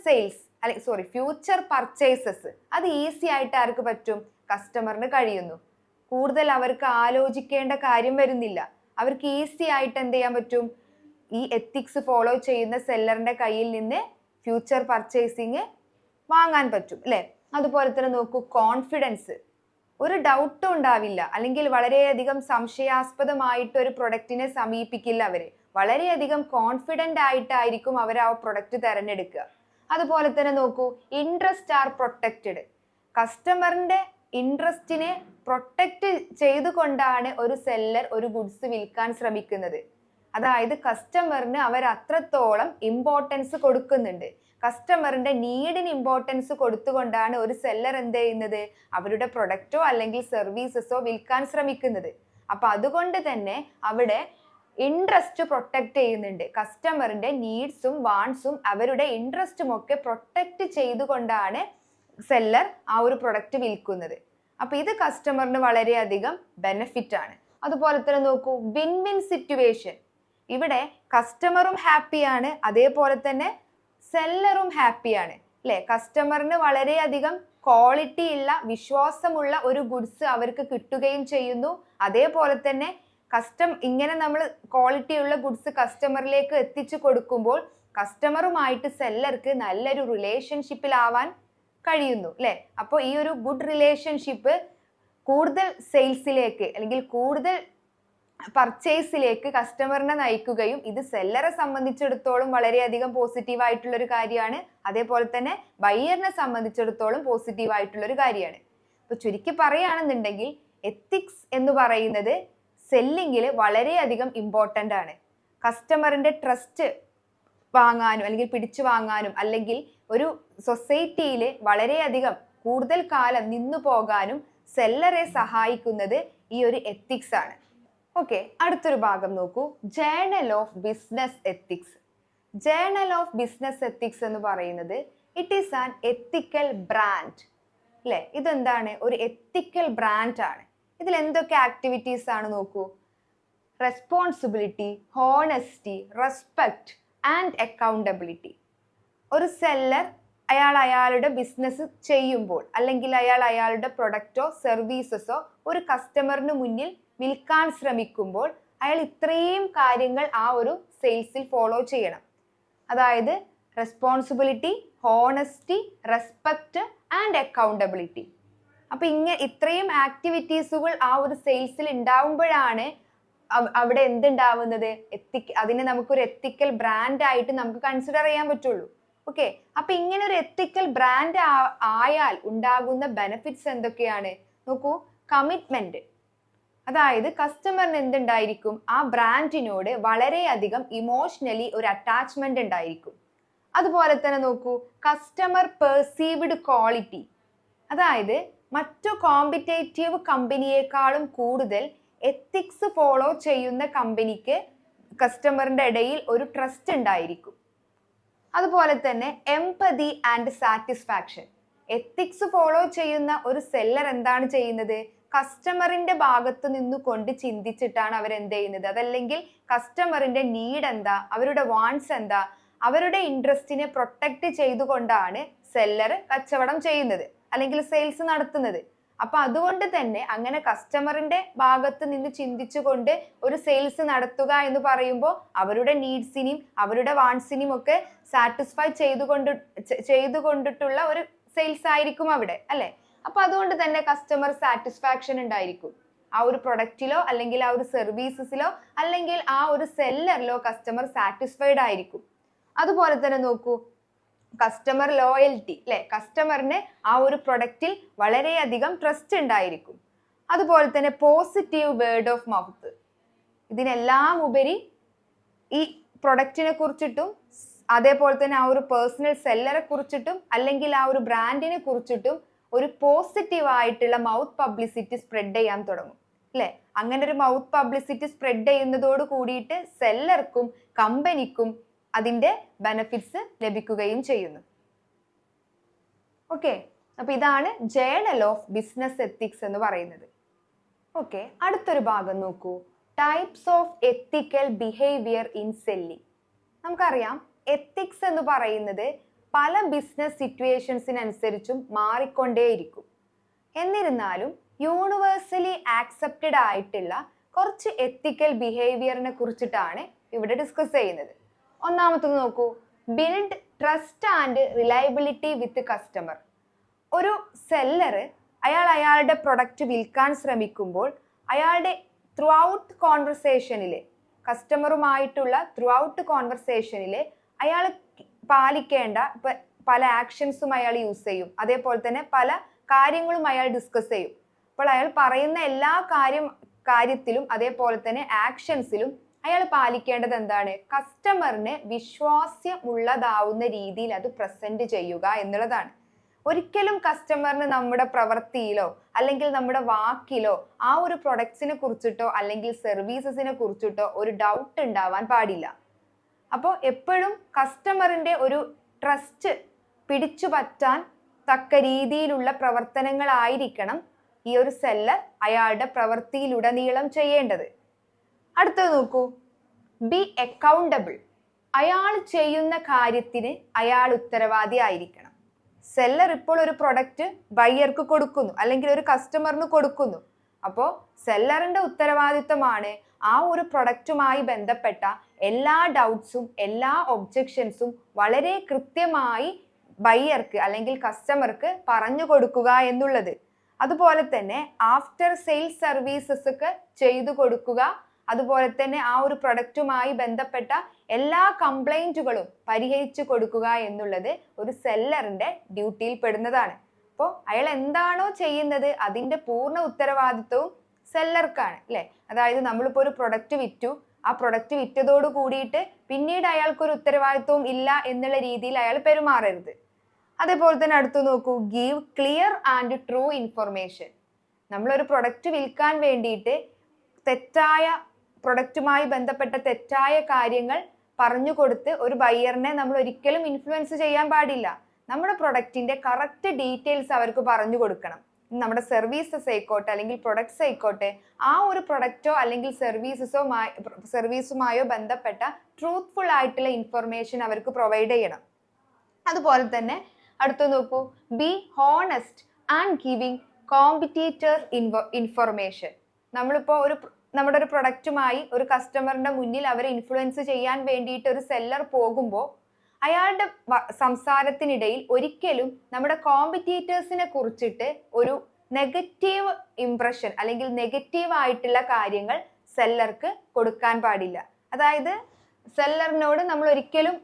പർച്ചേസസ് അത് ഈസി ആയിട്ട് ആർക്ക് പറ്റും, കസ്റ്റമറിന് കഴിയുന്നു. കൂടുതൽ അവർക്ക് ആലോചിക്കേണ്ട കാര്യം വരുന്നില്ല. അവർക്ക് ഈസി ആയിട്ട് എന്ത് ചെയ്യാൻ പറ്റും, ഈ എത്തിക്സ് ഫോളോ ചെയ്യുന്ന സെല്ലറിന്റെ കയ്യിൽ നിന്ന് ഫ്യൂച്ചർ പർച്ചേസിങ് വാങ്ങാൻ പറ്റും അല്ലെ. അതുപോലെ തന്നെ നോക്കൂ, കോൺഫിഡൻസ്. ഒരു ഡൗട്ടും ഉണ്ടാവില്ല, അല്ലെങ്കിൽ വളരെയധികം സംശയാസ്പദമായിട്ട് ഒരു പ്രൊഡക്റ്റിനെ സമീപിക്കില്ല. അവര് വളരെയധികം കോൺഫിഡന്റ് ആയിട്ടായിരിക്കും അവർ ആ പ്രൊഡക്റ്റ് തിരഞ്ഞെടുക്കുക. അതുപോലെ തന്നെ നോക്കൂ, ഇൻട്രസ്റ്റ് ആർ പ്രൊട്ടക്റ്റഡ്. കസ്റ്റമറിന്റെ ഇൻട്രസ്റ്റിനെ പ്രൊട്ടക്റ്റ് ചെയ്തുകൊണ്ടാണ് ഒരു സെല്ലർ ഒരു ഗുഡ്സ് വിൽക്കാൻ ശ്രമിക്കുന്നത്. അതായത് കസ്റ്റമറിന് അവർ അത്രത്തോളം ഇമ്പോർട്ടൻസ് കൊടുക്കുന്നുണ്ട്. കസ്റ്റമറിന്റെ നീഡിന് ഇമ്പോർട്ടൻസ് കൊടുത്തുകൊണ്ടാണ് ഒരു സെല്ലർ എന്ത് ചെയ്യുന്നത്, അവരുടെ പ്രൊഡക്റ്റോ അല്ലെങ്കിൽ സർവീസസോ വിൽക്കാൻ ശ്രമിക്കുന്നത്. അപ്പൊ അതുകൊണ്ട് തന്നെ അവിടെ ഇൻട്രസ്റ്റ് പ്രൊട്ടക്ട് ചെയ്യുന്നുണ്ട്. കസ്റ്റമറിന്റെ നീഡ്സും വാണ്ട്സും അവരുടെ ഇൻട്രസ്റ്റും ഒക്കെ പ്രൊട്ടക്ട് ചെയ്തുകൊണ്ടാണ് സെല്ലർ ആ ഒരു പ്രൊഡക്റ്റ് വിൽക്കുന്നത്. അപ്പൊ ഇത് കസ്റ്റമറിന് വളരെയധികം ബെനിഫിറ്റ് ആണ്. അതുപോലെ തന്നെ നോക്കൂ, വിൻ വിൻ സിറ്റുവേഷൻ. ഇവിടെ കസ്റ്റമറും ഹാപ്പിയാണ്, അതേപോലെ തന്നെ സെല്ലറും ഹാപ്പിയാണ് അല്ലെ. കസ്റ്റമറിന് വളരെയധികം ക്വാളിറ്റി ഉള്ള വിശ്വാസമുള്ള ഒരു ഗുഡ്സ് അവർക്ക് കിട്ടുകയും ചെയ്യുന്നു. അതേപോലെ തന്നെ ഇങ്ങനെ നമ്മൾ ക്വാളിറ്റി ഉള്ള ഗുഡ്സ് കസ്റ്റമറിലേക്ക് എത്തിച്ചു കൊടുക്കുമ്പോൾ കസ്റ്റമറുമായിട്ട് സെല്ലർക്ക് നല്ലൊരു റിലേഷൻഷിപ്പിലാവാൻ കഴിയുന്നു അല്ലെ. അപ്പോൾ ഈ ഒരു ഗുഡ് റിലേഷൻഷിപ്പ് കൂടുതൽ സെയിൽസിലേക്ക് അല്ലെങ്കിൽ കൂടുതൽ പർച്ചേസിലേക്ക് കസ്റ്റമറിനെ നയിക്കുകയും ഇത് സെല്ലറെ സംബന്ധിച്ചിടത്തോളം വളരെയധികം പോസിറ്റീവ് ആയിട്ടുള്ള ഒരു കാര്യമാണ്. അതേപോലെ തന്നെ ബയ്യറിനെ സംബന്ധിച്ചിടത്തോളം പോസിറ്റീവ് ആയിട്ടുള്ള ഒരു കാര്യമാണ്. ഇപ്പൊ ചുരുക്കി പറയുകയാണെന്നുണ്ടെങ്കിൽ എത്തിക്സ് എന്ന് പറയുന്നത് സെല്ലിങ്ങിൽ വളരെയധികം ഇമ്പോർട്ടൻ്റ് ആണ്. കസ്റ്റമറിന്റെ ട്രസ്റ്റ് വാങ്ങാനും അല്ലെങ്കിൽ പിടിച്ചു വാങ്ങാനും അല്ലെങ്കിൽ ഒരു സൊസൈറ്റിയിൽ വളരെയധികം കൂടുതൽ കാലം നിന്നു പോകാനും സെല്ലറെ സഹായിക്കുന്നത് ഈ ഒരു എത്തിക്സ് ആണ്. ഓക്കെ, അടുത്തൊരു ഭാഗം നോക്കൂ, journal of business ethics. Journal of business ethics എന്ന് പറയുന്നത് it is an ethical brand അല്ലെ. ഇതെന്താണ്, ഒരു എത്തിക്കൽ ബ്രാൻഡ് ആണ്. ഇതിൽ എന്തൊക്കെ ആക്ടിവിറ്റീസ് ആണ് നോക്കൂ. Responsibility, honesty, respect and accountability. ഒരു സെല്ലർ അയാളുടെ ബിസിനസ് ചെയ്യുമ്പോൾ അല്ലെങ്കിൽ അയാളുടെ പ്രൊഡക്റ്റോ സർവീസസോ ഒരു കസ്റ്റമറിന് മുന്നിൽ വിൽക്കാൻ ശ്രമിക്കുമ്പോൾ അയാൾ ഇത്രയും കാര്യങ്ങൾ ആ ഒരു സെയിൽസിൽ ഫോളോ ചെയ്യണം. അതായത് responsibility, honesty, respect and accountability. അപ്പൊ ഇത്രയും ആക്ടിവിറ്റീസുകൾ ആ ഒരു സെയിൽസിൽ ഉണ്ടാവുമ്പോഴാണ് അവിടെ എന്തുണ്ടാവുന്നത്, അതിനെ നമുക്കൊരു എത്തിക്കൽ ബ്രാൻഡ് ആയിട്ട് നമുക്ക് കൺസിഡർ ചെയ്യാൻ പറ്റുള്ളൂ. ഓക്കെ, അപ്പൊ ഇങ്ങനെ ഒരു എത്തിക്കൽ ബ്രാൻഡ് ആയാൽ ഉണ്ടാകുന്ന ബെനിഫിറ്റ്സ് എന്തൊക്കെയാണ് നോക്കൂ. കമ്മിറ്റ്മെന്റ്, അതായത് കസ്റ്റമറിന് എന്തുണ്ടായിരിക്കും, ആ ബ്രാൻഡിനോട് വളരെയധികം ഇമോഷണലി ഒരു അറ്റാച്ച്മെന്റ് ഉണ്ടായിരിക്കും. അതുപോലെ തന്നെ നോക്കൂ, കസ്റ്റമർ പെർസീവ്ഡ് ക്വാളിറ്റി, അതായത് മറ്റു കോമ്പറ്റേറ്റീവ് കമ്പനിയേക്കാളും കൂടുതൽ എത്തിക്സ് ഫോളോ ചെയ്യുന്ന കമ്പനിക്ക് കസ്റ്റമറിന്റെ ഇടയിൽ ഒരു ട്രസ്റ്റ് ഉണ്ടായിരിക്കും. അതുപോലെ തന്നെ empathy and satisfaction. Ethics follow ചെയ്യുന്ന ഒരു സെല്ലർ എന്താണ് ചെയ്യുന്നത്, കസ്റ്റമറിന്റെ ഭാഗത്ത് നിന്നുകൊണ്ട് ചിന്തിച്ചിട്ടാണ് അവരെന്ത് ചെയ്യുന്നത്. അതല്ലെങ്കിൽ കസ്റ്റമറിന്റെ നീഡ് എന്താ, അവരുടെ വാണ്ട്സ് എന്താ, അവരുടെ ഇൻട്രസ്റ്റിനെ പ്രൊട്ടക്ട് ചെയ്തുകൊണ്ടാണ് സെല്ലർ കച്ചവടം ചെയ്യുന്നത് അല്ലെങ്കിൽ സെയിൽസ് നടത്തുന്നത്. അപ്പൊ അതുകൊണ്ട് തന്നെ അങ്ങനെ കസ്റ്റമറിന്റെ ഭാഗത്ത് നിന്ന് ചിന്തിച്ചുകൊണ്ട് ഒരു സെയിൽസ് നടത്തുക എന്ന് പറയുമ്പോൾ അവരുടെ നീഡ്സിനെയും അവരുടെ വാണ്ട്സിനെയും ഒക്കെ സാറ്റിസ്ഫൈ ചെയ്തുകൊണ്ടിട്ടുള്ള ഒരു സെയിൽസ് ആയിരിക്കും അവിടെ, അല്ലെ? അപ്പൊ അതുകൊണ്ട് തന്നെ കസ്റ്റമർ സാറ്റിസ്ഫാക്ഷൻ ഉണ്ടായിരിക്കും. ആ ഒരു പ്രൊഡക്റ്റിലോ അല്ലെങ്കിൽ ആ ഒരു സർവീസസിലോ അല്ലെങ്കിൽ ആ ഒരു സെല്ലറിലോ കസ്റ്റമർ സാറ്റിസ്ഫൈഡ് ആയിരിക്കും. അതുപോലെ തന്നെ നോക്കൂ, കസ്റ്റമർ ലോയൽറ്റി, അല്ലെ? കസ്റ്റമറിന് ആ ഒരു പ്രൊഡക്റ്റിൽ വളരെയധികം ട്രസ്റ്റ് ഉണ്ടായിരിക്കും. അതുപോലെ തന്നെ പോസിറ്റീവ് വേർഡ് ഓഫ് മൗത്ത്. ഇതിനെല്ലാം ഉപരി ഈ പ്രൊഡക്റ്റിനെ കുറിച്ചിട്ടും അതേപോലെ തന്നെ ആ ഒരു പേഴ്സണൽ സെല്ലറെ കുറിച്ചിട്ടും അല്ലെങ്കിൽ ആ ഒരു ബ്രാൻഡിനെ കുറിച്ചിട്ടും ഒരു പോസിറ്റീവ് ആയിട്ടുള്ള മൗത്ത് പബ്ലിസിറ്റി സ്പ്രെഡ് ചെയ്യാൻ തുടങ്ങും, അല്ലെ? അങ്ങനെ ഒരു മൗത്ത് പബ്ലിസിറ്റി സ്പ്രെഡ് ചെയ്യുന്നതോട് കൂടിയിട്ട് സെല്ലർക്കും കമ്പനിക്കും അതിന്റെ ബെനിഫിറ്റ്സ് ലഭിക്കുകയും ചെയ്യുന്നു. ഓക്കെ, അപ്പൊ ഇതാണ് ജേണൽ ഓഫ് ബിസിനസ് എത്തിക്സ് എന്ന് പറയുന്നത്. ഓക്കെ, അടുത്തൊരു ഭാഗം നോക്കൂ, types of ethical behaviour in selling. നമുക്കറിയാം എത്തിക്സ് എന്ന് പറയുന്നത് പല ബിസിനസ് സിറ്റുവേഷൻസിനനുസരിച്ചും മാറിക്കൊണ്ടേയിരിക്കും. എന്നിരുന്നാലും യൂണിവേഴ്സലി ആക്സെപ്റ്റഡ് ആയിട്ടുള്ള കുറച്ച് എത്തിക്കൽ ബിഹേവിയറിനെ കുറിച്ചിട്ടാണ് ഇവിടെ ഡിസ്കസ് ചെയ്യുന്നത്. ഒന്നാമത്തത് നോക്കൂ, build trust and reliability with customer. ഒരു സെല്ലർ അയാളുടെ പ്രൊഡക്റ്റ് വിൽക്കാൻ ശ്രമിക്കുമ്പോൾ അയാളുടെ ത്രൂ ഔട്ട് കോൺവെർസേഷനിൽ, കസ്റ്റമറുമായിട്ടുള്ള ത്രൂ ഔട്ട് കോൺവെർസേഷനിൽ അയാൾ പാലിക്കേണ്ട പല ആക്ഷൻസും അയാൾ യൂസ് ചെയ്യും. അതേപോലെ തന്നെ പല കാര്യങ്ങളും അയാൾ ഡിസ്കസ് ചെയ്യും. അപ്പോൾ അയാൾ പറയുന്ന എല്ലാ കാര്യത്തിലും അതേപോലെ തന്നെ ആക്ഷൻസിലും അയാൾ പാലിക്കേണ്ടത് എന്താണ്? കസ്റ്റമറിന് വിശ്വാസ്യമുള്ളതാവുന്ന രീതിയിൽ അത് പ്രസന്റ് ചെയ്യുക എന്നുള്ളതാണ്. ഒരിക്കലും കസ്റ്റമറിന് നമ്മുടെ പ്രവൃത്തിയിലോ അല്ലെങ്കിൽ നമ്മുടെ വാക്കിലോ ആ ഒരു പ്രൊഡക്ട്സിനെ കുറിച്ചിട്ടോ അല്ലെങ്കിൽ സർവീസസിനെ കുറിച്ചിട്ടോ ഒരു ഡൗട്ട് ഉണ്ടാവാൻ പാടില്ല. അപ്പോൾ എപ്പോഴും കസ്റ്റമറിന്റെ ഒരു ട്രസ്റ്റ് പിടിച്ചു പറ്റാൻ തക്ക രീതിയിലുള്ള പ്രവർത്തനങ്ങളായിരിക്കണം ഈ ഒരു സെല്ലർ അയാളുടെ പ്രവൃത്തിയിലുടനീളം ചെയ്യേണ്ടത്. അടുത്തത് നോക്കൂ, ബി അക്കൗണ്ടബിൾ. അയാൾ ചെയ്യുന്ന കാര്യത്തിന് അയാൾ ഉത്തരവാദി ആയിരിക്കണം. സെല്ലർ ഇപ്പോൾ ഒരു പ്രൊഡക്റ്റ് ബയ്യർക്ക് കൊടുക്കുന്നു അല്ലെങ്കിൽ ഒരു കസ്റ്റമറിന് കൊടുക്കുന്നു. അപ്പോൾ സെല്ലറിന്റെ ഉത്തരവാദിത്തമാണ് ആ ഒരു പ്രൊഡക്റ്റുമായി ബന്ധപ്പെട്ട എല്ലാ ഡൗട്ട്സും എല്ലാ ഒബ്ജക്ഷൻസും വളരെ കൃത്യമായി ബയ്യർക്ക് അല്ലെങ്കിൽ കസ്റ്റമർക്ക് പറഞ്ഞു കൊടുക്കുക എന്നുള്ളത്. അതുപോലെ തന്നെ ആഫ്റ്റർ സെയിൽസ് സർവീസസ് ഒക്കെ ചെയ്തു കൊടുക്കുക. അതുപോലെ തന്നെ ആ ഒരു പ്രൊഡക്റ്റുമായി ബന്ധപ്പെട്ട എല്ലാ കംപ്ലൈന്റുകളും പരിഹരിച്ചു കൊടുക്കുക എന്നുള്ളത് ഒരു സെല്ലറിന്റെ ഡ്യൂട്ടിയിൽ പെടുന്നതാണ്. അപ്പോൾ അയാൾ എന്താണോ ചെയ്യുന്നത് അതിന്റെ പൂർണ്ണ ഉത്തരവാദിത്വവും സെല്ലർക്കാണ്, അല്ലെ? അതായത് നമ്മളിപ്പോൾ ഒരു പ്രൊഡക്റ്റ് വിറ്റു, ആ പ്രൊഡക്റ്റ് വിറ്റതോട് കൂടിയിട്ട് പിന്നീട് അയാൾക്കൊരു ഉത്തരവാദിത്വവും ഇല്ല എന്നുള്ള രീതിയിൽ അയാൾ പെരുമാറരുത്. അതേപോലെ തന്നെ അടുത്ത് നോക്കൂ, give clear and true information. നമ്മളൊരു പ്രൊഡക്റ്റ് വിൽക്കാൻ വേണ്ടിയിട്ട് പ്രൊഡക്റ്റുമായി ബന്ധപ്പെട്ട തെറ്റായ കാര്യങ്ങൾ പറഞ്ഞു കൊടുത്ത് ഒരു ബയ്യറിനെ നമ്മൾ ഒരിക്കലും ഇൻഫ്ലുവൻസ് ചെയ്യാൻ പാടില്ല. നമ്മുടെ പ്രൊഡക്റ്റിന്റെ കറക്റ്റ് ഡീറ്റെയിൽസ് അവർക്ക് പറഞ്ഞു കൊടുക്കണം. നമ്മുടെ സർവീസസ് ആയിക്കോട്ടെ അല്ലെങ്കിൽ പ്രൊഡക്ട്സ് ആയിക്കോട്ടെ, ആ ഒരു പ്രൊഡക്റ്റോ അല്ലെങ്കിൽ സർവീസുമായോ ബന്ധപ്പെട്ട ട്രൂത്ത്ഫുൾ ആയിട്ടുള്ള ഇൻഫർമേഷൻ അവർക്ക് പ്രൊവൈഡ് ചെയ്യണം. അതുപോലെ തന്നെ അടുത്ത് നോക്കൂ, be honest and giving competitors information. നമ്മളിപ്പോൾ നമ്മുടെ ഒരു പ്രൊഡക്റ്റുമായി ഒരു കസ്റ്റമറിന്റെ മുന്നിൽ അവരെ ഇൻഫ്ലുവൻസ് ചെയ്യാൻ വേണ്ടിയിട്ട് ഒരു സെല്ലർ പോകുമ്പോൾ അയാളുടെ സംസാരത്തിനിടയിൽ ഒരിക്കലും നമ്മുടെ കോമ്പറ്റീറ്റേഴ്സിനെ കുറിച്ചിട്ട് ഒരു നെഗറ്റീവ് ഇംപ്രഷൻ അല്ലെങ്കിൽ നെഗറ്റീവ് ആയിട്ടുള്ള കാര്യങ്ങൾ സെല്ലർക്ക് കൊടുക്കാൻ പാടില്ല. അതായത് സെല്ലറിനോട് നമ്മൾ ഒരിക്കലും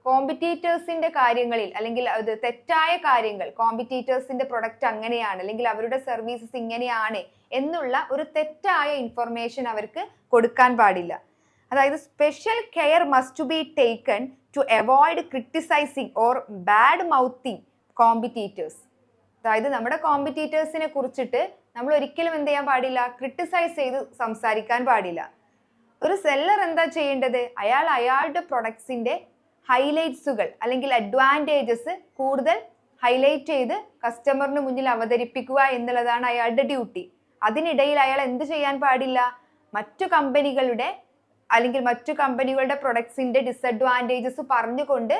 കോമ്പറ്റീറ്റേഴ്സിന്റെ കാര്യങ്ങളിൽ അല്ലെങ്കിൽ അത് തെറ്റായ കാര്യങ്ങൾ, കോമ്പറ്റീറ്റേഴ്സിന്റെ പ്രൊഡക്റ്റ് അങ്ങനെയാണ് അല്ലെങ്കിൽ അവരുടെ സർവീസസ് ഇങ്ങനെയാണ് എന്നുള്ള ഒരു തെറ്റായ ഇൻഫർമേഷൻ അവർക്ക് കൊടുക്കാൻ പാടില്ല. അതായത് special care must be taken to avoid criticising or bad mouthing competitors. അതായത് നമ്മുടെ കോമ്പറ്റീറ്റേഴ്സിനെ കുറിച്ചിട്ട് നമ്മൾ ഒരിക്കലും എന്ത് ചെയ്യാൻ പാടില്ല? ക്രിട്ടിസൈസ് ചെയ്ത് സംസാരിക്കാൻ പാടില്ല. ഒരു സെല്ലർ എന്താ ചെയ്യേണ്ടത്? അയാളുടെ പ്രൊഡക്ട്സിന്റെ ഹൈലൈറ്റ്സുകൾ അല്ലെങ്കിൽ അഡ്വാൻറ്റേജസ് കൂടുതൽ ഹൈലൈറ്റ് ചെയ്ത് കസ്റ്റമറിന് മുന്നിൽ അവതരിപ്പിക്കുക എന്നുള്ളതാണ് അയാളുടെ ഡ്യൂട്ടി. അതിനിടയിൽ അയാൾ എന്ത് ചെയ്യാൻ പാടില്ല? മറ്റു കമ്പനികളുടെ പ്രൊഡക്ട്സിന്റെ ഡിസഡ്വാൻറ്റേജസ് പറഞ്ഞുകൊണ്ട്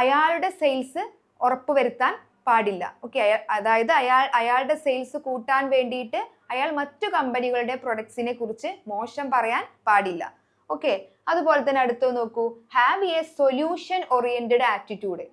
അയാളുടെ സെയിൽസ് ഉറപ്പുവരുത്താൻ പാടില്ല. ഓക്കെ, അതായത് അയാളുടെ സെയിൽസ് കൂട്ടാൻ വേണ്ടിയിട്ട് അയാൾ മറ്റു കമ്പനികളുടെ പ്രൊഡക്ട്സിനെ കുറിച്ച് മോശം പറയാൻ പാടില്ല. ഓക്കെ, അതുപോലെ തന്നെ അടുത്ത് നോക്കൂ, have A solution oriented attitude.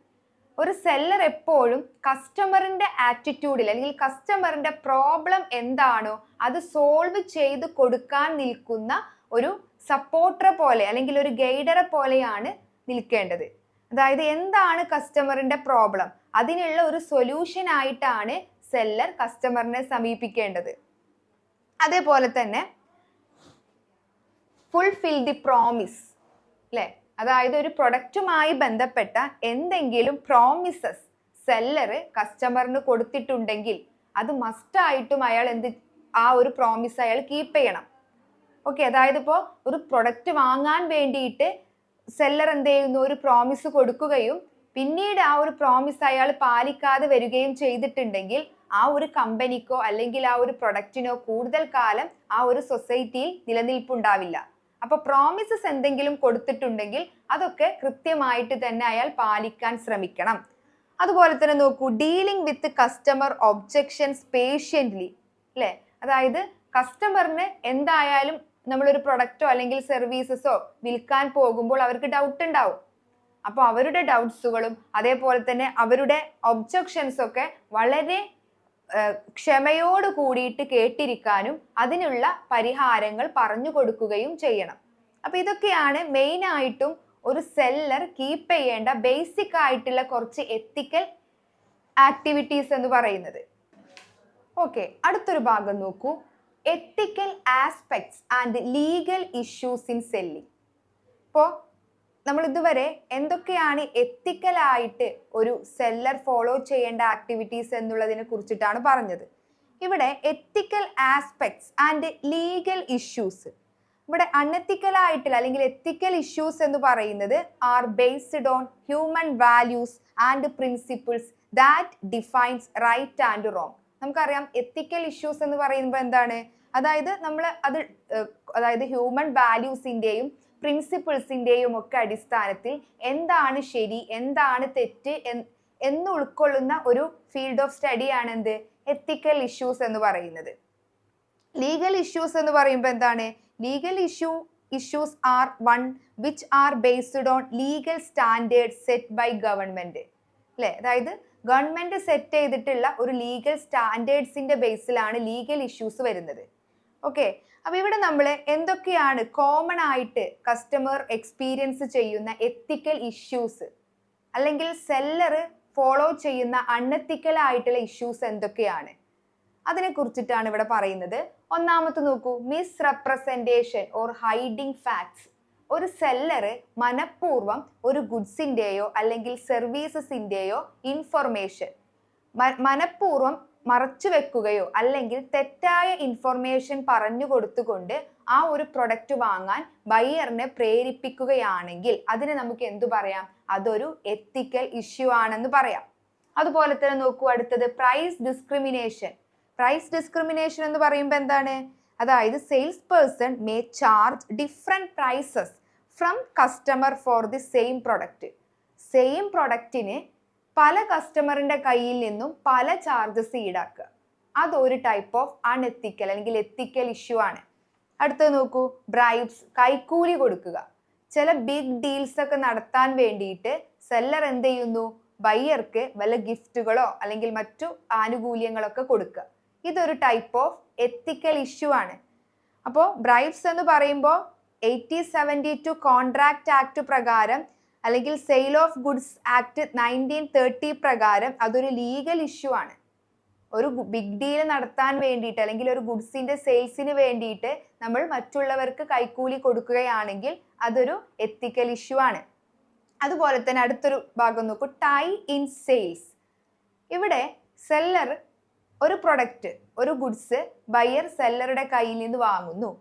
ഒരു സെല്ലർ എപ്പോഴും കസ്റ്റമറിന്റെ ആറ്റിറ്റ്യൂഡിൽ അല്ലെങ്കിൽ കസ്റ്റമറിന്റെ പ്രോബ്ലം എന്താണോ അത് സോൾവ് ചെയ്ത് കൊടുക്കാൻ നിൽക്കുന്ന ഒരു സപ്പോർട്ടറെ പോലെ അല്ലെങ്കിൽ ഒരു ഗൈഡറെ പോലെയാണ് നിൽക്കേണ്ടത്. അതായത് എന്താണ് കസ്റ്റമറിന്റെ പ്രോബ്ലം, അതിനുള്ള ഒരു സൊല്യൂഷൻ ആയിട്ടാണ് സെല്ലർ കസ്റ്റമറിനെ സമീപിക്കേണ്ടത്. അതേപോലെ തന്നെ ഫുൾഫിൽ ദി പ്രോമിസ്, അല്ലെ? അതായത് ഒരു പ്രൊഡക്റ്റുമായി ബന്ധപ്പെട്ട എന്തെങ്കിലും പ്രോമിസസ് സെല്ലർ കസ്റ്റമറിന് കൊടുത്തിട്ടുണ്ടെങ്കിൽ അത് മസ്റ്റായിട്ടും അയാൾ ആ ഒരു പ്രോമിസ് അയാൾ കീപ്പ് ചെയ്യണം. ഓക്കെ, അതായത് ഇപ്പോൾ ഒരു പ്രൊഡക്റ്റ് വാങ്ങാൻ വേണ്ടിയിട്ട് സെല്ലർ എന്ത് ചെയ്യുന്നു, ഒരു പ്രോമിസ് കൊടുക്കുകയും പിന്നീട് ആ ഒരു പ്രോമിസ് അയാൾ പാലിക്കാതെ വരികയും ചെയ്തിട്ടുണ്ടെങ്കിൽ ആ ഒരു കമ്പനിക്കോ അല്ലെങ്കിൽ ആ ഒരു പ്രൊഡക്റ്റിനോ കൂടുതൽ കാലം ആ ഒരു സൊസൈറ്റിയിൽ നിലനിൽപ്പുണ്ടാവില്ല. അപ്പൊ പ്രോമിസസ് എന്തെങ്കിലും കൊടുത്തിട്ടുണ്ടെങ്കിൽ അതൊക്കെ കൃത്യമായിട്ട് തന്നെ അയാൾ പാലിക്കാൻ ശ്രമിക്കണം. അതുപോലെ തന്നെ നോക്കൂ, dealing with customer objections patiently, അല്ലെ? അതായത് കസ്റ്റമറിന് എന്തായാലും നമ്മളൊരു പ്രൊഡക്റ്റോ അല്ലെങ്കിൽ സർവീസസോ വിൽക്കാൻ പോകുമ്പോൾ അവർക്ക് ഡൗട്ട് ഉണ്ടാവും. അപ്പോൾ അവരുടെ ഡൗട്ട്സുകളും അതേപോലെ തന്നെ അവരുടെ ഒബ്ജെക്ഷൻസ് ഒക്കെ വളരെ ക്ഷമയോട് കൂടിയിട്ട് കേട്ടിരിക്കാനും അതിനുള്ള പരിഹാരങ്ങൾ പറഞ്ഞു കൊടുക്കുകയും ചെയ്യണം. അപ്പൊ ഇതൊക്കെയാണ് മെയിൻ ആയിട്ടും ഒരു സെല്ലർ കീപ്പ് ചെയ്യേണ്ട ബേസിക് ആയിട്ടുള്ള കുറച്ച് എത്തിക്കൽ ആക്ടിവിറ്റീസ് എന്ന് പറയുന്നത്. ഓക്കെ, അടുത്തൊരു ഭാഗം നോക്കൂ, ethical aspects and legal issues in selling. ഇപ്പോൾ നമ്മൾ ഇതുവരെ എന്തൊക്കെയാണ് എത്തിക്കലായിട്ട് ഒരു സെല്ലർ ഫോളോ ചെയ്യേണ്ട ആക്ടിവിറ്റീസ് എന്നുള്ളതിനെ കുറിച്ചിട്ടാണ് പറഞ്ഞത്. ഇവിടെ ethical aspects and legal issues, ഇവിടെ അൺഎത്തിക്കലായിട്ടുള്ള അല്ലെങ്കിൽ എത്തിക്കൽ ഇഷ്യൂസ് എന്ന് പറയുന്നത് are based on human values and principles that defines right and wrong. നമുക്കറിയാം എത്തിക്കൽ ഇഷ്യൂസ് എന്ന് പറയുമ്പോൾ എന്താണ്, അതായത് ഹ്യൂമൻ വാല്യൂസിന്റെയും പ്രിൻസിപ്പിൾസിന്റെയും ഒക്കെ അടിസ്ഥാനത്തിൽ എന്താണ് ശരി എന്താണ് തെറ്റ് എന്ന് ഉൾക്കൊള്ളുന്ന ഒരു ഫീൽഡ് ഓഫ് സ്റ്റഡിയാണ് എന്ത്, എത്തിക്കൽ ഇഷ്യൂസ് എന്ന് പറയുന്നത്. ലീഗൽ ഇഷ്യൂസ് എന്ന് പറയുമ്പോൾ എന്താണ്, legal issues are one which are based on legal standard set by government, അല്ലെ? അതായത് ഗവൺമെന്റ് സെറ്റ് ചെയ്തിട്ടുള്ള ഒരു ലീഗൽ സ്റ്റാൻഡേർഡ്സിന്റെ ബേസിലാണ് ലീഗൽ ഇഷ്യൂസ് വരുന്നത്. ഓക്കെ, അപ്പൊ ഇവിടെ നമ്മൾ എന്തൊക്കെയാണ് കോമൺ ആയിട്ട് കസ്റ്റമർ എക്സ്പീരിയൻസ് ചെയ്യുന്ന എത്തിക്കൽ ഇഷ്യൂസ് അല്ലെങ്കിൽ സെല്ലർ ഫോളോ ചെയ്യുന്ന അൺഎത്തിക്കൽ ആയിട്ടുള്ള ഇഷ്യൂസ് എന്തൊക്കെയാണ് അതിനെ കുറിച്ചിട്ടാണ് ഇവിടെ പറയുന്നത്. ഒന്നാമത്തെ നോക്കൂ, miss representation or hiding facts. ഒരു സെല്ലർ മനഃപൂർവ്വം ഒരു ഗുഡ്സിന്റെയോ അല്ലെങ്കിൽ സർവീസസിന്റെയോ ഇൻഫർമേഷൻ മനഃപൂർവ്വം മറച്ചു വെക്കുകയോ അല്ലെങ്കിൽ തെറ്റായ ഇൻഫർമേഷൻ പറഞ്ഞു കൊടുത്തുകൊണ്ട് ആ ഒരു പ്രൊഡക്റ്റ് വാങ്ങാൻ ബയ്യറിനെ പ്രേരിപ്പിക്കുകയാണെങ്കിൽ അതിനെ നമുക്ക് എന്തു പറയാം, അതൊരു എത്തിക്കൽ ഇഷ്യൂ ആണെന്ന് പറയാം. അതുപോലെ തന്നെ നോക്കൂ, അടുത്തത് പ്രൈസ് ഡിസ്ക്രിമിനേഷൻ. പ്രൈസ് ഡിസ്ക്രിമിനേഷൻ എന്ന് പറയുമ്പോൾ എന്താണ്, അതായത് sales person may charge different prices from customer for the same product. Same പ്രൊഡക്റ്റിന് പല കസ്റ്റമറിന്റെ കയ്യിൽ നിന്നും പല ചാർജസ് ഈടാക്കുക, അതൊരു ടൈപ്പ് ഓഫ് അൺഎത്തിക്കൽ അല്ലെങ്കിൽ എത്തിക്കൽ ഇഷ്യൂ ആണ്. അടുത്തത് നോക്കൂ, ബ്രൈബ്സ്, കൈക്കൂലി കൊടുക്കുക. ചില ബിഗ് ഡീൽസ് ഒക്കെ നടത്താൻ വേണ്ടിയിട്ട് സെല്ലർ എന്ത് ചെയ്യുന്നു, ബയ്യർക്ക് വല്ല ഗിഫ്റ്റുകളോ അല്ലെങ്കിൽ മറ്റു ആനുകൂല്യങ്ങളൊക്കെ കൊടുക്കുക. ഇതൊരു ടൈപ്പ് ഓഫ് എത്തിക്കൽ ഇഷ്യൂ ആണ്. അപ്പോൾ ബ്രൈബ്സ് എന്ന് പറയുമ്പോൾ 1872 കോൺട്രാക്ട് ആക്ട് പ്രകാരം അല്ലെങ്കിൽ സെയിൽ ഓഫ് ഗുഡ്സ് ആക്ട് 1930 പ്രകാരം അതൊരു ലീഗൽ ഇഷ്യൂ ആണ്. ഒരു ബിഗ് ഡീൽ നടത്താൻ വേണ്ടിയിട്ട് അല്ലെങ്കിൽ ഒരു ഗുഡ്സിന്റെ സെയിൽസിന് വേണ്ടിയിട്ട് നമ്മൾ മറ്റുള്ളവർക്ക് കൈക്കൂലി കൊടുക്കുകയാണെങ്കിൽ അതൊരു എത്തിക്കൽ ഇഷ്യൂ ആണ്. അതുപോലെ തന്നെ അടുത്തൊരു ഭാഗം നോക്കൂ, ടൈ ഇൻ സെയിൽസ്. ഇവിടെ സെല്ലർ ഒരു പ്രൊഡക്റ്റ്, ഒരു ഗുഡ്സ് ബയ്യർ സെല്ലറുടെ കയ്യിൽ നിന്ന് വാങ്ങുന്നു.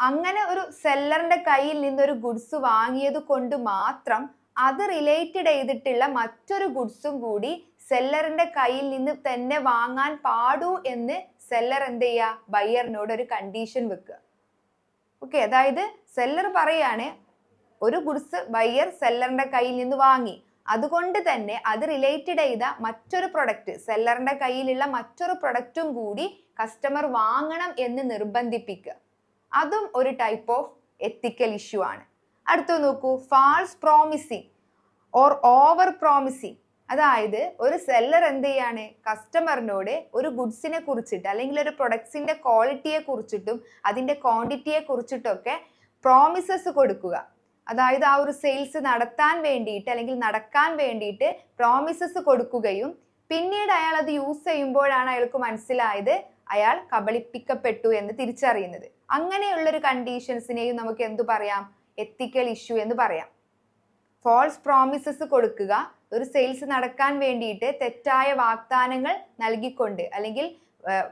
അങ്ങനെ ഒരു സെല്ലറിന്റെ കയ്യിൽ നിന്നൊരു ഗുഡ്സ് വാങ്ങിയത് കൊണ്ട് മാത്രം അത് റിലേറ്റഡ് ചെയ്തിട്ടുള്ള മറ്റൊരു ഗുഡ്സും കൂടി സെല്ലറിന്റെ കയ്യിൽ നിന്ന് തന്നെ വാങ്ങാൻ പാടൂ എന്ന് സെല്ലർ എന്ത് ചെയ്യുക, ബയ്യറിനോട് ഒരു കണ്ടീഷൻ വെക്കുക. ഓക്കെ, അതായത് സെല്ലർ പറയാണ് ഒരു ഗുഡ്സ് ബയ്യർ സെല്ലറിന്റെ കയ്യിൽ നിന്ന് വാങ്ങി, അതുകൊണ്ട് തന്നെ അത് റിലേറ്റഡ് ചെയ്ത മറ്റൊരു പ്രൊഡക്റ്റ്, സെല്ലറിന്റെ കയ്യിലുള്ള മറ്റൊരു പ്രൊഡക്റ്റും കൂടി കസ്റ്റമർ വാങ്ങണം എന്ന് നിർബന്ധിപ്പിക്കുക. അതും ഒരു ടൈപ്പ് ഓഫ് എത്തിക്കൽ ഇഷ്യൂ ആണ്. അടുത്ത നോക്കൂ, false promising or over promising. അതായത് ഒരു സെല്ലർ എന്ത് ചെയ്യാണ്, കസ്റ്റമറിനോട് ഒരു ഗുഡ്സിനെ കുറിച്ചിട്ട് അല്ലെങ്കിൽ ഒരു പ്രൊഡക്ട്സിന്റെ ക്വാളിറ്റിയെ കുറിച്ചിട്ടും അതിന്റെ ക്വാണ്ടിറ്റിയെ കുറിച്ചിട്ടൊക്കെ പ്രോമിസസ് കൊടുക്കുക. അതായത് ആ ഒരു സെയിൽസ് നടത്താൻ വേണ്ടിയിട്ട് അല്ലെങ്കിൽ നടക്കാൻ വേണ്ടിയിട്ട് പ്രോമിസസ് കൊടുക്കുകയും പിന്നീട് അയാൾ അത് യൂസ് ചെയ്യുമ്പോഴാണ് അയാൾക്ക് മനസ്സിലായത് അയാൾ കബളിപ്പിക്കപ്പെട്ടു എന്ന് തിരിച്ചറിയുന്നത്. അങ്ങനെയുള്ളൊരു കണ്ടീഷൻസിനെയും നമുക്ക് എന്തു പറയാം, എത്തിക്കൽ ഇഷ്യൂ എന്ന് പറയാം. ഫോൾസ് പ്രോമിസസ് കൊടുക്കുക, ഒരു സെയിൽസ് നടക്കാൻ വേണ്ടിയിട്ട് തെറ്റായ വാഗ്ദാനങ്ങൾ നൽകിക്കൊണ്ട് അല്ലെങ്കിൽ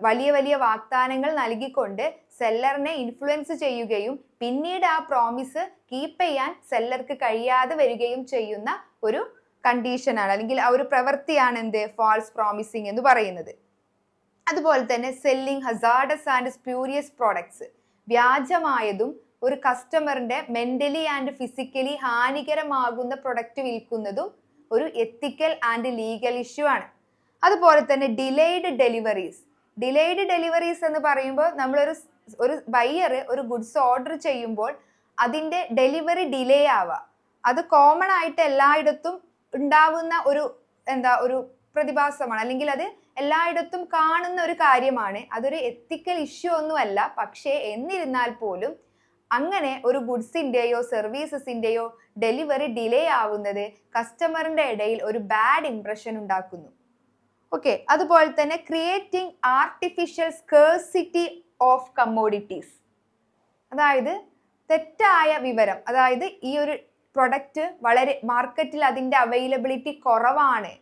വലിയ വലിയ വാഗ്ദാനങ്ങൾ നൽകിക്കൊണ്ട് സെല്ലറിനെ ഇൻഫ്ലുവൻസ് ചെയ്യുകയും പിന്നീട് ആ പ്രോമിസ് കീപ്പ് ചെയ്യാൻ സെല്ലർക്ക് കഴിയാതെ വരികയും ചെയ്യുന്ന ഒരു കണ്ടീഷനാണ് അല്ലെങ്കിൽ ആ ഒരു പ്രവൃത്തിയാണ് എന്ത്, ഫാൾസ് പ്രോമിസിങ് എന്ന് പറയുന്നത്. അതുപോലെ തന്നെ selling hazardous and spurious products, വ്യാജമായതും ഒരു കസ്റ്റമറിന്റെ മെന്റലി ആൻഡ് ഫിസിക്കലി ഹാനികരമാകുന്ന പ്രൊഡക്റ്റ് വിൽക്കുന്നതും ഒരു എത്തിക്കൽ ആൻഡ് ലീഗൽ ഇഷ്യൂ ആണ്. അതുപോലെ തന്നെ ഡിലേഡ് ഡെലിവറീസ്. ഡിലേഡ് ഡെലിവറീസ് എന്ന് പറയുമ്പോൾ ഒരു ബയ്യർ ഒരു ഗുഡ്സ് ഓർഡർ ചെയ്യുമ്പോൾ അതിന്റെ ഡെലിവറി ഡിലേ ആവുക, അത് കോമൺ ആയിട്ട് എല്ലായിടത്തും ഉണ്ടാവുന്ന ഒരു പ്രതിഭാസമാണ്, അല്ലെങ്കിൽ അത് എല്ലായിടത്തും കാണുന്ന ഒരു കാര്യമാണ്. അതൊരു എത്തിക്കൽ ഇഷ്യൂ ഒന്നുമല്ല. പക്ഷേ എന്നിരുന്നാൽ പോലും അങ്ങനെ ഒരു ഗുഡ്സിന്റെയോ സർവീസസിന്റെയോ ഡെലിവറി ഡിലേ ആവുന്നത് കസ്റ്റമറിന്റെ ഇടയിൽ ഒരു ബാഡ് ഇംപ്രഷൻ ഉണ്ടാക്കുന്നു. ഓക്കെ, അതുപോലെ തന്നെ creating artificial scarcity of commodities. അതായത് തെറ്റായ വിവരം, അതായത് ഈ ഒരു പ്രൊഡക്റ്റ് വളരെ മാർക്കറ്റിൽ അതിന്റെ അവൈലബിലിറ്റി കുറവാണ്,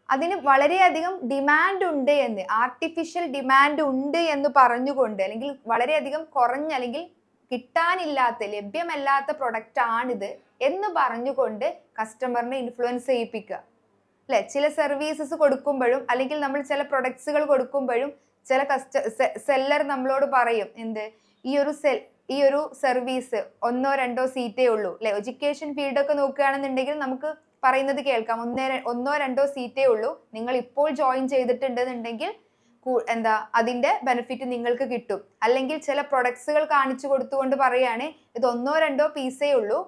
അതിന് വളരെയധികം ഡിമാൻഡ് ഉണ്ട് എന്ന്, ആർട്ടിഫിഷ്യൽ ഡിമാൻഡ് ഉണ്ട് എന്ന് പറഞ്ഞുകൊണ്ട്, അല്ലെങ്കിൽ വളരെയധികം കുറഞ്ഞ അല്ലെങ്കിൽ കിട്ടാനില്ലാത്ത ലഭ്യമല്ലാത്ത പ്രൊഡക്റ്റ് ആണിത് എന്ന് പറഞ്ഞുകൊണ്ട് കസ്റ്റമറിനെ ഇൻഫ്ലുവൻസ് ചെയ്യിപ്പിക്കുക അല്ലെ. ചില സർവീസസ് കൊടുക്കുമ്പോഴും അല്ലെങ്കിൽ നമ്മൾ ചില പ്രൊഡക്ട്സുകൾ കൊടുക്കുമ്പോഴും ചില സെല്ലർ നമ്മളോട് പറയും എന്ത്, ഈ ഒരു സർവീസ് 1-2 സീറ്റേ ഉള്ളൂ അല്ലെ. എഡ്യൂക്കേഷൻ ഫീൽഡൊക്കെ നോക്കുകയാണെന്നുണ്ടെങ്കിൽ നമുക്ക് പറയുന്നത് കേൾക്കാം, 1-2 സീറ്റേ ഉള്ളൂ, നിങ്ങൾ ഇപ്പോൾ ജോയിൻ ചെയ്തിട്ടുണ്ടെന്നുണ്ടെങ്കിൽ അതിന്റെ ബെനിഫിറ്റ് നിങ്ങൾക്ക് കിട്ടും. അല്ലെങ്കിൽ ചില പ്രൊഡക്ട്സുകൾ കാണിച്ചു കൊടുത്തുകൊണ്ട് പറയാണ് ഇത് 1-2 പീസേ ഉള്ളൂ,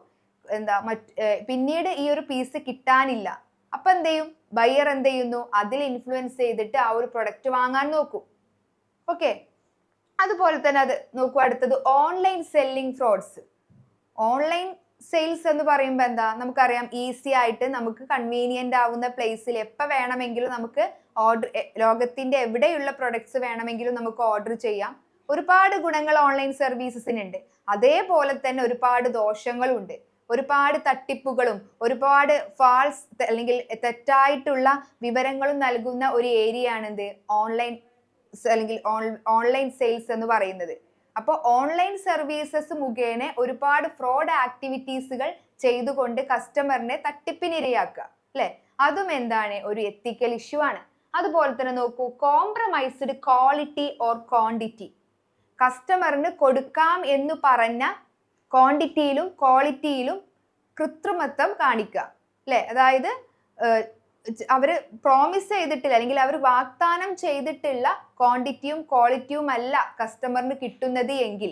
പിന്നീട് ഈ ഒരു പീസ് കിട്ടാനില്ല. അപ്പൊ എന്ത് ചെയ്യും, ബയ്യർ എന്ത് ചെയ്യുന്നു, അതിൽ ഇൻഫ്ലുവൻസ് ചെയ്തിട്ട് ആ ഒരു പ്രൊഡക്റ്റ് വാങ്ങാൻ നോക്കും. ഓക്കെ, അതുപോലെ തന്നെ അത് നോക്കൂ. അടുത്തത് online selling fruits. Online sales എന്ന് പറയുമ്പോൾ എന്താ, നമുക്കറിയാം ഈസി ആയിട്ട് നമുക്ക് കൺവീനിയന്റ് ആവുന്ന പ്ലേസിൽ എപ്പോൾ വേണമെങ്കിലും നമുക്ക് ഓർഡർ, ലോകത്തിന്റെ എവിടെയുള്ള പ്രൊഡക്ട്സ് വേണമെങ്കിലും നമുക്ക് ഓർഡർ ചെയ്യാം. ഒരുപാട് ഗുണങ്ങൾ ഓൺലൈൻ സർവീസസിനുണ്ട്. അതേപോലെ തന്നെ ഒരുപാട് ദോഷങ്ങളുണ്ട്. ഒരുപാട് തട്ടിപ്പുകളും ഒരുപാട് ഫാൾസ് അല്ലെങ്കിൽ തെറ്റായിട്ടുള്ള വിവരങ്ങളും നൽകുന്ന ഒരു ഏരിയ ആണെന്ത്, ഓൺലൈൻ അല്ലെങ്കിൽ ഓൺലൈൻ സെയിൽസ് എന്ന് പറയുന്നത്. അപ്പോൾ ഓൺലൈൻ സർവീസസ് മുഖേന ഒരുപാട് ഫ്രോഡ് ആക്ടിവിറ്റീസുകൾ ചെയ്തുകൊണ്ട് കസ്റ്റമറിനെ തട്ടിപ്പിനിരയാക്കുക അല്ലെ. അതും എന്താണ്, ഒരു എത്തിക്കൽ ഇഷ്യൂ ആണ്. അതുപോലെ തന്നെ നോക്കൂ, കോംപ്രമൈസ്ഡ് ക്വാളിറ്റി ഓർ ക്വാണ്ടിറ്റി. കസ്റ്റമറിന് കൊടുക്കാം എന്ന് പറഞ്ഞ ക്വാണ്ടിറ്റിയിലും ക്വാളിറ്റിയിലും കൃത്രിമത്വം കാണിക്കുക അല്ലെ. അതായത് അവർ പ്രോമിസ് ചെയ്തിട്ടില്ല അല്ലെങ്കിൽ അവർ വാഗ്ദാനം ചെയ്തിട്ടുള്ള ക്വാണ്ടിറ്റിയും ക്വാളിറ്റിയും അല്ല കസ്റ്റമറിന് കിട്ടുന്നത് എങ്കിൽ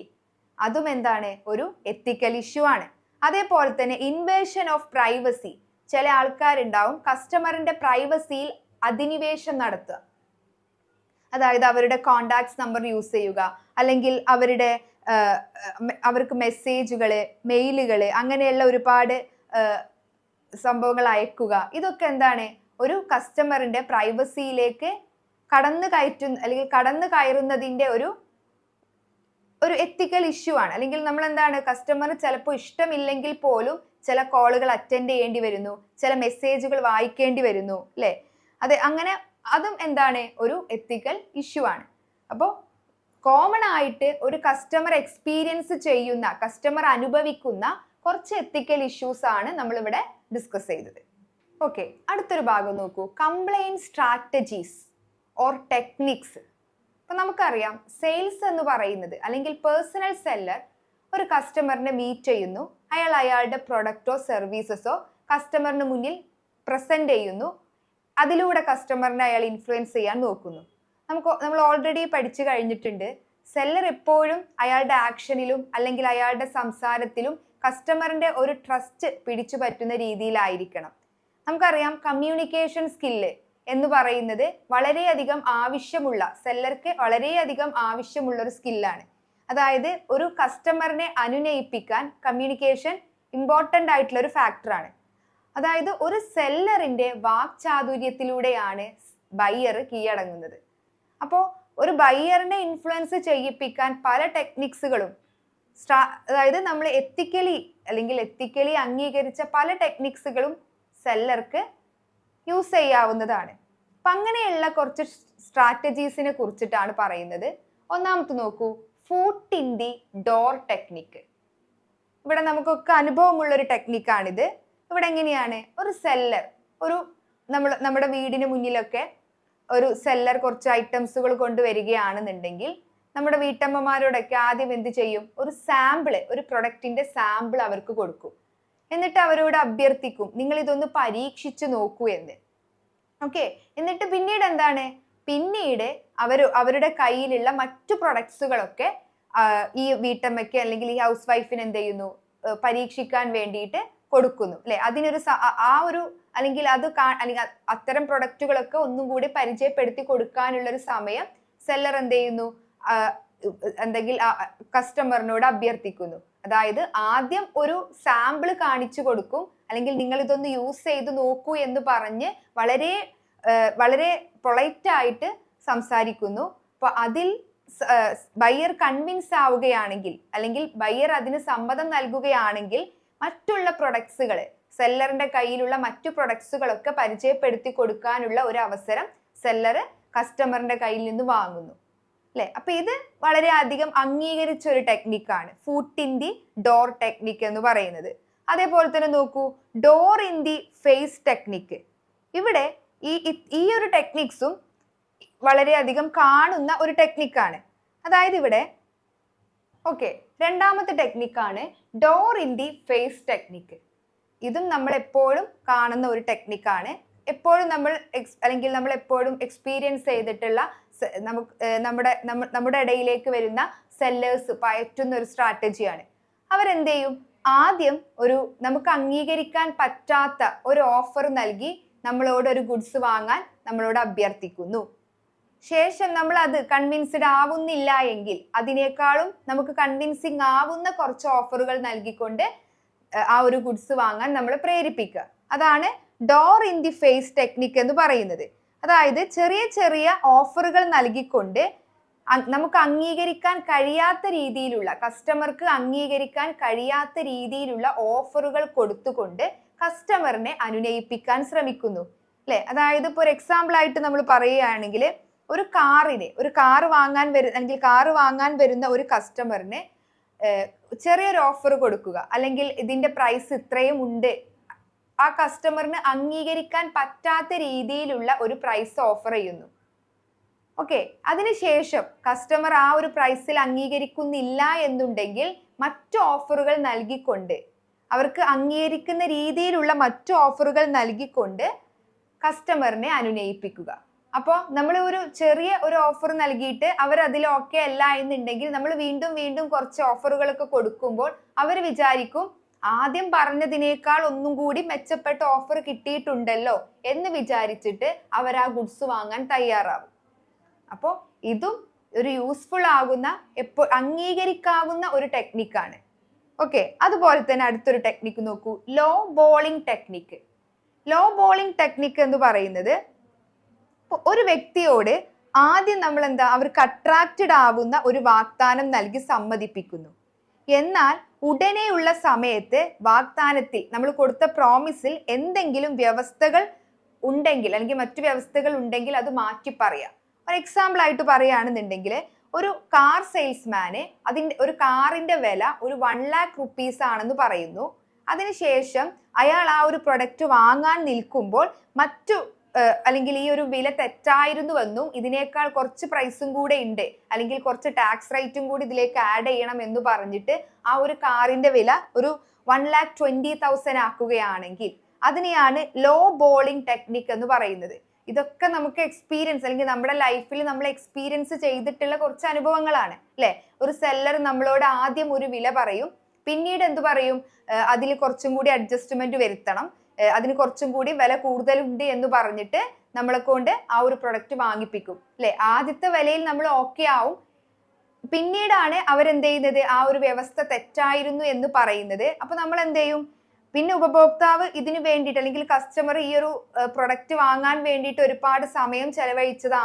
അതും എന്താണ്, ഒരു എത്തിക്കൽ ഇഷ്യൂ ആണ്. അതേപോലെ തന്നെ ഇൻവേഷൻ ഓഫ് പ്രൈവസി. ചില ആൾക്കാരുണ്ടാവും കസ്റ്റമറിന്റെ പ്രൈവസിയിൽ അധിനിവേശം നടത്തുക. അതായത് അവരുടെ കോണ്ടാക്ട്സ് നമ്പർ യൂസ് ചെയ്യുക, അല്ലെങ്കിൽ അവർക്ക് മെസ്സേജുകള്, മെയിലുകള്, അങ്ങനെയുള്ള ഒരുപാട് സംഭവങ്ങൾ അയക്കുക. ഇതൊക്കെ എന്താണ്, ഒരു കസ്റ്റമറിന്റെ പ്രൈവസിയിലേക്ക് കടന്നു കയറുന്നതിന്റെ ഒരു എത്തിക്കൽ ഇഷ്യൂ ആണ്. അല്ലെങ്കിൽ നമ്മൾ എന്താണ്, കസ്റ്റമർ ചിലപ്പോൾ ഇഷ്ടമില്ലെങ്കിൽ പോലും ചില കോളുകൾ അറ്റൻഡ് ചെയ്യേണ്ടി വരുന്നു, ചില മെസ്സേജുകൾ വായിക്കേണ്ടി വരുന്നു അല്ലെ. അതെ, അങ്ങനെ അതും എന്താണ്, ഒരു എത്തിക്കൽ ഇഷ്യൂ ആണ്. അപ്പോൾ കോമൺ ആയിട്ട് ഒരു കസ്റ്റമർ എക്സ്പീരിയൻസ് ചെയ്യുന്ന, കസ്റ്റമർ അനുഭവിക്കുന്ന കുറച്ച് എത്തിക്കൽ ഇഷ്യൂസ് ആണ് നമ്മളിവിടെ ഡിസ്കസ് ചെയ്തത്. ഓക്കെ, അടുത്തൊരു ഭാഗം നോക്കൂ, കംപ്ലൈന്റ് സ്ട്രാറ്റജീസ് ഓർ ടെക്നിക്സ്. അപ്പൊ നമുക്കറിയാം സെയിൽസ് എന്ന് പറയുന്നത് അല്ലെങ്കിൽ പേഴ്സണൽ സെല്ലർ ഒരു കസ്റ്റമറിനെ മീറ്റ് ചെയ്യുന്നു, അയാളുടെ പ്രൊഡക്റ്റോ സർവീസസോ കസ്റ്റമറിന് മുന്നിൽ പ്രസന്റ് ചെയ്യുന്നു, അതിലൂടെ കസ്റ്റമറിനെ അയാൾ ഇൻഫ്ലുവൻസ് ചെയ്യാൻ നോക്കുന്നു. നമ്മൾ ഓൾറെഡി പഠിച്ചു കഴിഞ്ഞിട്ടുണ്ട്, സെല്ലർ എപ്പോഴും അയാളുടെ ആക്ഷനിലും അല്ലെങ്കിൽ അയാളുടെ സംസാരത്തിലും കസ്റ്റമറിന്റെ ഒരു ട്രസ്റ്റ് പിടിച്ചു പറ്റുന്ന രീതിയിലായിരിക്കണം. നമുക്കറിയാം കമ്മ്യൂണിക്കേഷൻ സ്കില്ല് എന്ന് പറയുന്നത് വളരെയധികം ആവശ്യമുള്ള, സെല്ലർക്ക് വളരെയധികം ആവശ്യമുള്ള ഒരു സ്കില്ലാണ്. അതായത് ഒരു കസ്റ്റമറിനെ അനുനയിപ്പിക്കാൻ കമ്മ്യൂണിക്കേഷൻ ഇമ്പോർട്ടൻ്റ് ആയിട്ടുള്ള ഒരു ഫാക്ടറാണ്. അതായത് ഒരു സെല്ലറിന്റെ വാക്ചാതുര്യത്തിലൂടെയാണ് ബയ്യർ കീഴടങ്ങുന്നത്. അപ്പോൾ ഒരു ബയ്യറിനെ ഇൻഫ്ലുവൻസ് ചെയ്യിപ്പിക്കാൻ പല ടെക്നിക്സുകളും, അതായത് നമ്മൾ എത്തിക്കലി അംഗീകരിച്ച പല ടെക്നിക്സുകളും സെല്ലർക്ക് യൂസ് ചെയ്യാവുന്നതാണ്. അപ്പം അങ്ങനെയുള്ള കുറച്ച് സ്ട്രാറ്റജീസിനെ കുറിച്ചിട്ടാണ് പറയുന്നത്. ഒന്നാമത്തെ നോക്കൂ, foot in the door technique. ഇവിടെ നമുക്കൊക്കെ അനുഭവമുള്ള ഒരു ടെക്നിക്കാണിത്. ഇവിടെ എങ്ങനെയാണ് ഒരു സെല്ലർ, നമ്മുടെ വീടിന് മുന്നിലൊക്കെ ഒരു സെല്ലർ കുറച്ച് ഐറ്റംസുകൾ കൊണ്ടുവരികയാണെന്നുണ്ടെങ്കിൽ നമ്മുടെ വീട്ടമ്മമാരോടൊക്കെ ആദ്യം എന്ത് ചെയ്യും, ഒരു പ്രൊഡക്റ്റിന്റെ സാമ്പിൾ അവർക്ക് കൊടുക്കും. എന്നിട്ട് അവരോട് അഭ്യർത്ഥിക്കും, നിങ്ങൾ ഇതൊന്ന് പരീക്ഷിച്ചു നോക്കൂ എന്ന്. ഓക്കെ, എന്നിട്ട് പിന്നീട് അവരുടെ കയ്യിലുള്ള മറ്റു പ്രൊഡക്ട്സുകളൊക്കെ ഈ വീട്ടമ്മയ്ക്ക് അല്ലെങ്കിൽ ഈ ഹൗസ് വൈഫിന് എന്ത് ചെയ്യുന്നു, പരീക്ഷിക്കാൻ വേണ്ടിയിട്ട് കൊടുക്കുന്നു, അല്ലെ? അതിനൊരു അല്ലെങ്കിൽ അത്തരം പ്രൊഡക്റ്റുകളൊക്കെ ഒന്നും കൂടി പരിചയപ്പെടുത്തി കൊടുക്കാനുള്ള ഒരു സമയം സെല്ലർ എന്ത് ചെയ്യുന്നു, കസ്റ്റമറിനോട് അഭ്യർത്ഥിക്കുന്നു. അതായത് ആദ്യം ഒരു സാമ്പിൾ കാണിച്ചു കൊടുക്കും, അല്ലെങ്കിൽ നിങ്ങൾ ഇതൊന്ന് യൂസ് ചെയ്ത് നോക്കൂ എന്ന് പറഞ്ഞ് വളരെ വളരെ പൊളൈറ്റ് ആയിട്ട് സംസാരിക്കുന്നു. അപ്പൊ അതിൽ ബയ്യർ കൺവിൻസ് ആവുകയാണെങ്കിൽ, അല്ലെങ്കിൽ ബയ്യർ അതിന് സമ്മതം നൽകുകയാണെങ്കിൽ മറ്റുള്ള പ്രൊഡക്ട്സുകൾ, സെല്ലറിന്റെ കയ്യിലുള്ള മറ്റു പ്രൊഡക്ട്സുകളൊക്കെ പരിചയപ്പെടുത്തി കൊടുക്കാനുള്ള ഒരു അവസരം സെല്ലർ കസ്റ്റമറിന്റെ കയ്യിൽ നിന്ന് വാങ്ങുന്നു, അല്ലെ? അപ്പൊ ഇത് വളരെ അധികം അംഗീകരിച്ച ഒരു ടെക്നിക്കാണ് foot in the door technique എന്ന് പറയുന്നത്. അതേപോലെ തന്നെ നോക്കൂ, door in the face technique. ഇവിടെ ഈ ഒരു ടെക്നിക്സും വളരെയധികം കാണുന്ന ഒരു ടെക്നിക്കാണ്. അതായത് ഇവിടെ രണ്ടാമത്തെ ടെക്നിക്കാണ് door in the face technique. ഇതും നമ്മൾ എപ്പോഴും കാണുന്ന ഒരു ടെക്നിക്കാണ്. എപ്പോഴും നമ്മൾ എപ്പോഴും എക്സ്പീരിയൻസ് ചെയ്തിട്ടുള്ള നമ്മുടെ ഇടയിലേക്ക് വരുന്ന സെല്ലേഴ്സ് പയറ്റുന്ന ഒരു സ്ട്രാറ്റജിയാണ്. അവരെന്ത് ചെയ്യും, ആദ്യം നമുക്ക് അംഗീകരിക്കാൻ പറ്റാത്ത ഒരു ഓഫർ നൽകി നമ്മളോട് ഒരു ഗുഡ്സ് വാങ്ങാൻ നമ്മളോട് അഭ്യർത്ഥിക്കുന്നു. ശേഷം നമ്മൾ അത് കൺവിൻസ്ഡ് ആവുന്നില്ല എങ്കിൽ അതിനേക്കാളും നമുക്ക് കൺവിൻസിങ് ആവുന്ന കുറച്ച് ഓഫറുകൾ നൽകിക്കൊണ്ട് ആ ഒരു ഗുഡ്സ് വാങ്ങാൻ നമ്മൾ പ്രേരിപ്പിക്കുക. അതാണ് door in the face technique എന്ന് പറയുന്നത്. അതായത് ചെറിയ ചെറിയ ഓഫറുകൾ നൽകിക്കൊണ്ട് നമുക്ക് അംഗീകരിക്കാൻ കഴിയാത്ത രീതിയിലുള്ള, കസ്റ്റമർക്ക് അംഗീകരിക്കാൻ കഴിയാത്ത രീതിയിലുള്ള ഓഫറുകൾ കൊടുത്തുകൊണ്ട് കസ്റ്റമറിനെ അനുനയിപ്പിക്കാൻ ശ്രമിക്കുന്നു, അല്ലെ? അതായത് ഇപ്പോൾ ഒരു എക്സാമ്പിൾ ആയിട്ട് നമ്മൾ പറയുകയാണെങ്കിൽ, ഒരു കാറ് വാങ്ങാൻ വരുന്ന ഒരു കസ്റ്റമറിന് ചെറിയൊരു ഓഫർ കൊടുക്കുക, അല്ലെങ്കിൽ ഇതിന്റെ പ്രൈസ് ഇത്രയും ഉണ്ട്, ആ കസ്റ്റമറിന് അംഗീകരിക്കാൻ പറ്റാത്ത രീതിയിലുള്ള ഒരു പ്രൈസ് ഓഫർ ചെയ്യുന്നു. അതിനുശേഷം കസ്റ്റമർ ആ ഒരു പ്രൈസിൽ അംഗീകരിക്കുന്നില്ല എന്നുണ്ടെങ്കിൽ മറ്റു ഓഫറുകൾ നൽകിക്കൊണ്ട്, അവർക്ക് അംഗീകരിക്കുന്ന രീതിയിലുള്ള മറ്റു ഓഫറുകൾ നൽകിക്കൊണ്ട് കസ്റ്റമറിനെ അനുനയിപ്പിക്കുക. അപ്പോൾ നമ്മൾ ഒരു ചെറിയ ഒരു ഓഫർ നൽകിയിട്ട് അവർ അതിൽ ഓക്കെ അല്ല എന്നുണ്ടെങ്കിൽ നമ്മൾ വീണ്ടും വീണ്ടും കുറച്ച് ഓഫറുകളൊക്കെ കൊടുക്കുമ്പോൾ അവർ വിചാരിക്കും, ആദ്യം പറഞ്ഞതിനേക്കാൾ ഒന്നും കൂടി മെച്ചപ്പെട്ട ഓഫർ കിട്ടിയിട്ടുണ്ടല്ലോ എന്ന് വിചാരിച്ചിട്ട് അവർ ആ ഗുഡ്സ് വാങ്ങാൻ തയ്യാറാവും. അപ്പോൾ ഇതും ഒരു യൂസ്ഫുൾ ആകുന്ന, അംഗീകരിക്കാവുന്ന ഒരു ടെക്നിക്കാണ്. അതുപോലെ തന്നെ അടുത്തൊരു ടെക്നിക്ക് നോക്കൂ, low balling technique. Low balling technique എന്ന് പറയുന്നത്, ഒരു വ്യക്തിയോട് ആദ്യം നമ്മൾ അവർക്ക് അട്രാക്റ്റഡ് ആവുന്ന ഒരു വാഗ്ദാനം നൽകി സമ്മതിപ്പിക്കുന്നു. എന്നാൽ ഉടനെയുള്ള സമയത്ത് വാഗ്ദാനത്തിൽ നമ്മൾ കൊടുത്ത പ്രോമിസിൽ എന്തെങ്കിലും വ്യവസ്ഥകൾ ഉണ്ടെങ്കിൽ, അല്ലെങ്കിൽ മറ്റു വ്യവസ്ഥകൾ ഉണ്ടെങ്കിൽ അത് മാറ്റി പറയാം. ഒരു എക്സാമ്പിൾ ആയിട്ട് പറയുകയാണെന്നുണ്ടെങ്കിൽ, ഒരു കാർ സെയിൽസ്മാന് ഒരു കാറിന്റെ വില ഒരു 1 lakh rupees ആണെന്ന് പറയുന്നു. അതിനുശേഷം അയാൾ ആ ഒരു പ്രൊഡക്റ്റ് വാങ്ങാൻ നിൽക്കുമ്പോൾ അല്ലെങ്കിൽ ഈ ഒരു വില തെറ്റായിരുന്നുവെന്നും ഇതിനേക്കാൾ കുറച്ച് പ്രൈസും കൂടെ ഉണ്ട്, അല്ലെങ്കിൽ കുറച്ച് ടാക്സ് റേറ്റും കൂടി ഇതിലേക്ക് ആഡ് ചെയ്യണം എന്ന് പറഞ്ഞിട്ട് ആ ഒരു കാറിന്റെ വില ഒരു 1,20,000 ആക്കുകയാണെങ്കിൽ അതിനെയാണ് ലോ ബോളിംഗ് ടെക്നിക് എന്ന് പറയുന്നത്. ഇതൊക്കെ നമുക്ക് എക്സ്പീരിയൻസ് അല്ലെങ്കിൽ നമ്മുടെ ലൈഫിൽ നമ്മൾ എക്സ്പീരിയൻസ് ചെയ്തിട്ടുള്ള കുറച്ച് അനുഭവങ്ങളാണ് അല്ലെ. ഒരു സെല്ലർ നമ്മളോട് ആദ്യം ഒരു വില പറയും, പിന്നീട് എന്ത് പറയും, അതിൽ കുറച്ചും കൂടി അഡ്ജസ്റ്റ്മെന്റ് വരുത്തണം, അതിന് കുറച്ചും കൂടി വില കൂടുതലുണ്ട് എന്ന് പറഞ്ഞിട്ട് നമ്മളെ കൊണ്ട് ആ ഒരു പ്രൊഡക്റ്റ് വാങ്ങിപ്പിക്കും അല്ലെ. ആദ്യത്തെ വിലയിൽ നമ്മൾ ഓക്കെ ആവും, പിന്നീടാണ് അവരെന്ത് ചെയ്യുന്നത് ആ ഒരു വ്യവസ്ഥ തെറ്റായിരുന്നു എന്ന് പറയുന്നത്. അപ്പൊ നമ്മൾ എന്ത് ചെയ്യും, പിന്നെ ഉപഭോക്താവ് ഇതിന് വേണ്ടിയിട്ട് അല്ലെങ്കിൽ കസ്റ്റമർ ഈ ഒരു പ്രൊഡക്റ്റ് വാങ്ങാൻ വേണ്ടിയിട്ട് ഒരുപാട് സമയം ചെലവഴിച്ചത്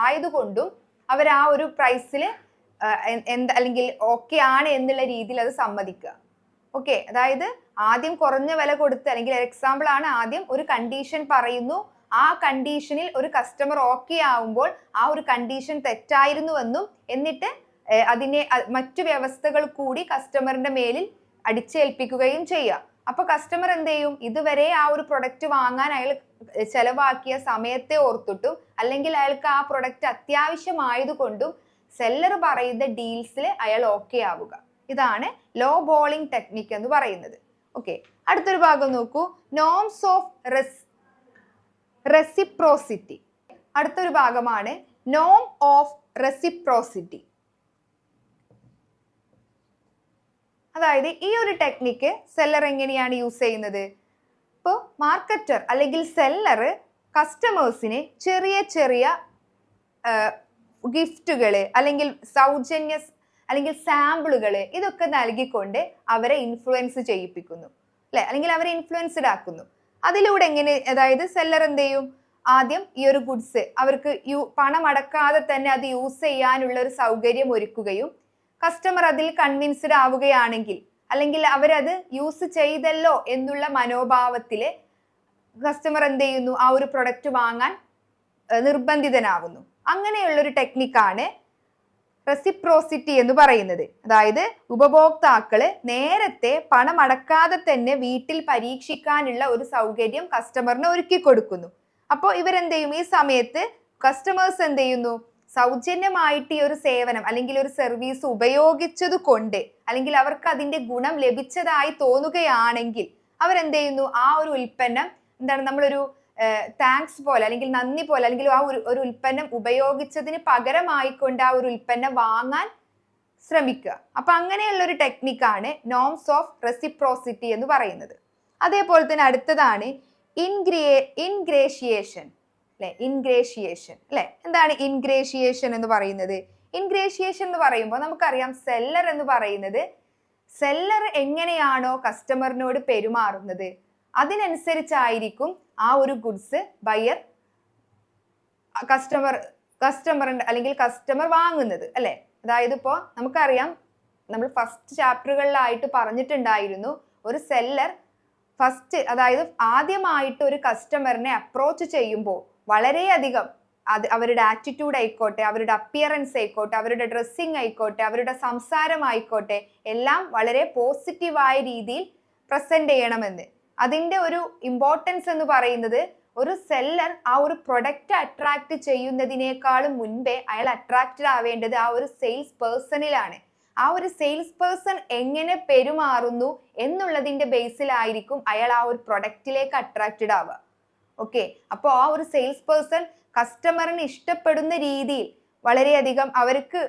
ആയതുകൊണ്ടും അവർ ആ ഒരു പ്രൈസിൽ അല്ലെങ്കിൽ ഓക്കെ ആണ് എന്നുള്ള രീതിയിൽ അത് സമ്മതിക്കുക. ഓക്കെ, അതായത് ആദ്യം കുറഞ്ഞ വില കൊടുത്ത്, അല്ലെങ്കിൽ എക്സാമ്പിൾ ആണ്, ആദ്യം ഒരു കണ്ടീഷൻ പറയുന്നു, ആ കണ്ടീഷനിൽ ഒരു കസ്റ്റമർ ഓക്കെ ആവുമ്പോൾ ആ ഒരു കണ്ടീഷൻ തെറ്റായിരുന്നുവെന്നും എന്നിട്ട് അതിനെ മറ്റു വ്യവസ്ഥകൾ കൂടി കസ്റ്റമറിന്റെ മേലിൽ അടിച്ചേൽപ്പിക്കുകയും ചെയ്യുക. അപ്പൊ കസ്റ്റമർ എന്ത് ചെയ്യും, ഇതുവരെ ആ ഒരു പ്രൊഡക്റ്റ് വാങ്ങാൻ അയാൾ ചെലവാക്കിയ സമയത്തെ ഓർത്തിട്ടും അല്ലെങ്കിൽ അയാൾക്ക് ആ പ്രൊഡക്റ്റ് അത്യാവശ്യമായതുകൊണ്ടും സെല്ലർ പറയുന്ന ഡീൽസിൽ അയാൾ ഓക്കെ ആവുക. ഇതാണ് ലോ ബോളിംഗ് ടെക്നിക് എന്ന് പറയുന്നത്. ഓക്കെ, അടുത്തൊരു ഭാഗം നോക്കൂ, നോംസ് ഓഫ് റെസിപ്രോസിറ്റി. അടുത്തൊരു ഭാഗമാണ് നോം ഓഫ് റെസിപ്രോസിറ്റി. അതായത് ഈ ഒരു ടെക്നിക്ക് സെല്ലർ എങ്ങനെയാണ് യൂസ് ചെയ്യുന്നത്? ഇപ്പോൾ മാർക്കറ്റർ അല്ലെങ്കിൽ സെല്ലർ കസ്റ്റമേഴ്സിന് ചെറിയ ചെറിയ ഗിഫ്റ്റുകൾ അല്ലെങ്കിൽ സൗജന്യ അല്ലെങ്കിൽ സാമ്പിളുകൾ ഇതൊക്കെ നൽകിക്കൊണ്ട് അവരെ ഇൻഫ്ലുവൻസ് ചെയ്യിപ്പിക്കുന്നു അല്ലെ, അല്ലെങ്കിൽ അവരെ ഇൻഫ്ലുവൻസ്ഡ് ആക്കുന്നു. അതിലൂടെ എങ്ങനെ, അതായത് സെല്ലർ എന്ത് ചെയ്യും, ആദ്യം ഈ ഒരു ഗുഡ്സ് അവർക്ക് പണം അടക്കാതെ തന്നെ അത് യൂസ് ചെയ്യാനുള്ള ഒരു സൗകര്യം ഒരുക്കുകയും കസ്റ്റമർ അതിൽ കൺവിൻസ്ഡ് ആവുകയാണെങ്കിൽ, അല്ലെങ്കിൽ അവരത് യൂസ് ചെയ്തല്ലോ എന്നുള്ള മനോഭാവത്തില് കസ്റ്റമർ എന്ത് ചെയ്യുന്നു, ആ ഒരു പ്രൊഡക്റ്റ് വാങ്ങാൻ നിർബന്ധിതനാവുന്നു. അങ്ങനെയുള്ളൊരു ടെക്നിക്കാണ് റെസിപ്രോസിറ്റി എന്ന് പറയുന്നത്. അതായത് ഉപഭോക്താക്കള് നേരത്തെ പണം അടക്കാതെ തന്നെ വീട്ടിൽ പരീക്ഷിക്കാനുള്ള ഒരു സൗകര്യം കസ്റ്റമറിന് ഒരുക്കി കൊടുക്കുന്നു. അപ്പോൾ ഇവരെന്ത് ചെയ്യും, ഈ സമയത്ത് കസ്റ്റമേഴ്സ് എന്ത് ചെയ്യുന്നു, സൗജന്യമായിട്ട് ഈ ഒരു സേവനം അല്ലെങ്കിൽ ഒരു സർവീസ് ഉപയോഗിച്ചത് കൊണ്ട് അല്ലെങ്കിൽ അവർക്ക് അതിന്റെ ഗുണം ലഭിച്ചതായി തോന്നുകയാണെങ്കിൽ അവരെന്ത് ചെയ്യുന്നു, ആ ഒരു ഉൽപ്പന്നം എന്താണ്, നമ്മളൊരു താങ്ക്സ് പോലെ അല്ലെങ്കിൽ നന്ദി പോലെ അല്ലെങ്കിൽ ആ ഒരു ഉൽപ്പന്നം ഉപയോഗിച്ചതിന് പകരമായിക്കൊണ്ട് ആ ഒരു ഉൽപ്പന്നം വാങ്ങാൻ ശ്രമിക്കുക. അപ്പൊ അങ്ങനെയുള്ള ഒരു ടെക്നിക്കാണ് നോംസ് ഓഫ് റെസിപ്രോസിറ്റി എന്ന് പറയുന്നത്. അതേപോലെ തന്നെ അടുത്തതാണ് ഇൻഗ്രേഷിയേഷൻ അല്ലെ. ഇൻഗ്രേഷിയേഷൻ അല്ലെ, എന്താണ് ഇൻഗ്രേഷിയേഷൻ എന്ന് പറയുന്നത്? ഇൻഗ്രേഷിയേഷൻ എന്ന് പറയുമ്പോൾ നമുക്കറിയാം, സെല്ലർ എന്ന് പറയുന്നത്, സെല്ലർ എങ്ങനെയാണോ കസ്റ്റമറിനോട് പെരുമാറുന്നത് അതിനനുസരിച്ചായിരിക്കും ആ ഒരു ഗുഡ്സ് ബയർ കസ്റ്റമറിന്റെ അല്ലെങ്കിൽ കസ്റ്റമർ വാങ്ങുന്നത് അല്ലെ. അതായത് ഇപ്പോൾ നമുക്കറിയാം, നമ്മൾ ഫസ്റ്റ് ചാപ്റ്ററുകളിലായിട്ട് പറഞ്ഞിട്ടുണ്ടായിരുന്നു, ഒരു സെല്ലർ അതായത് ആദ്യമായിട്ട് ഒരു കസ്റ്റമറിനെ അപ്രോച്ച് ചെയ്യുമ്പോൾ വളരെയധികം അവരുടെ ആറ്റിറ്റ്യൂഡ് ആയിക്കോട്ടെ, അവരുടെ അപ്പിയറൻസ് ആയിക്കോട്ടെ, അവരുടെ ഡ്രസ്സിങ് ആയിക്കോട്ടെ, അവരുടെ സംസാരം ആയിക്കോട്ടെ, എല്ലാം വളരെ പോസിറ്റീവായ രീതിയിൽ പ്രസന്റ് ചെയ്യണമെന്ന്. അതിന്റെ ഒരു ഇമ്പോർട്ടൻസ് എന്ന് പറയുന്നത്, ഒരു സെല്ലർ ആ ഒരു പ്രൊഡക്റ്റ് അട്രാക്ട് ചെയ്യുന്നതിനേക്കാളും മുൻപേ അയാൾ അട്രാക്റ്റഡ് ആവേണ്ടത് ആ ഒരു സെയിൽസ് പേഴ്സണിലാണ്. ആ ഒരു സെയിൽസ് പേഴ്സൺ എങ്ങനെ പെരുമാറുന്നു എന്നുള്ളതിന്റെ ബേസിലായിരിക്കും അയാൾ ആ ഒരു പ്രൊഡക്റ്റിലേക്ക് അട്രാക്റ്റഡ് ആവുക. ഓക്കെ, അപ്പോൾ ആ ഒരു സെയിൽസ് പേഴ്സൺ കസ്റ്റമറിന് ഇഷ്ടപ്പെടുന്ന രീതിയിൽ വളരെയധികം അവർക്ക്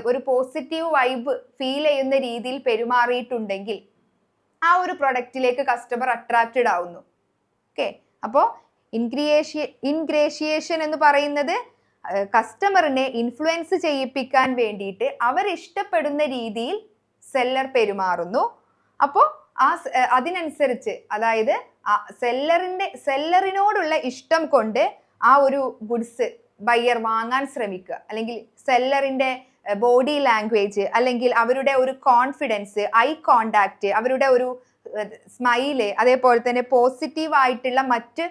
ഒരു പോസിറ്റീവ് വൈബ് ഫീൽ ചെയ്യുന്ന രീതിയിൽ പെരുമാറിയിട്ടുണ്ടെങ്കിൽ ആ ഒരു പ്രൊഡക്റ്റിലേക്ക് കസ്റ്റമർ അട്രാക്റ്റഡ് ആവുന്നു. ഓക്കെ, അപ്പോൾ ഇൻഗ്രേഷിയേഷൻ എന്ന് പറയുന്നത് കസ്റ്റമറിനെ ഇൻഫ്ലുവൻസ് ചെയ്യിപ്പിക്കാൻ വേണ്ടിയിട്ട് അവർ ഇഷ്ടപ്പെടുന്ന രീതിയിൽ സെല്ലർ പെരുമാറുന്നു. അപ്പോൾ അതിനനുസരിച്ച്, അതായത് സെല്ലറിനോടുള്ള ഇഷ്ടം കൊണ്ട് ആ ഒരു ഗുഡ്സ് ബയ്യർ വാങ്ങാൻ ശ്രമിക്കുക, അല്ലെങ്കിൽ സെല്ലറിന്റെ ബോഡി ലാംഗ്വേജ് അല്ലെങ്കിൽ അവരുടെ ഒരു കോൺഫിഡൻസ്, ഐ കോണ്ടാക്ട്, അവരുടെ ഒരു സ്മൈല്, അതേപോലെ തന്നെ പോസിറ്റീവ് ആയിട്ടുള്ള മറ്റ്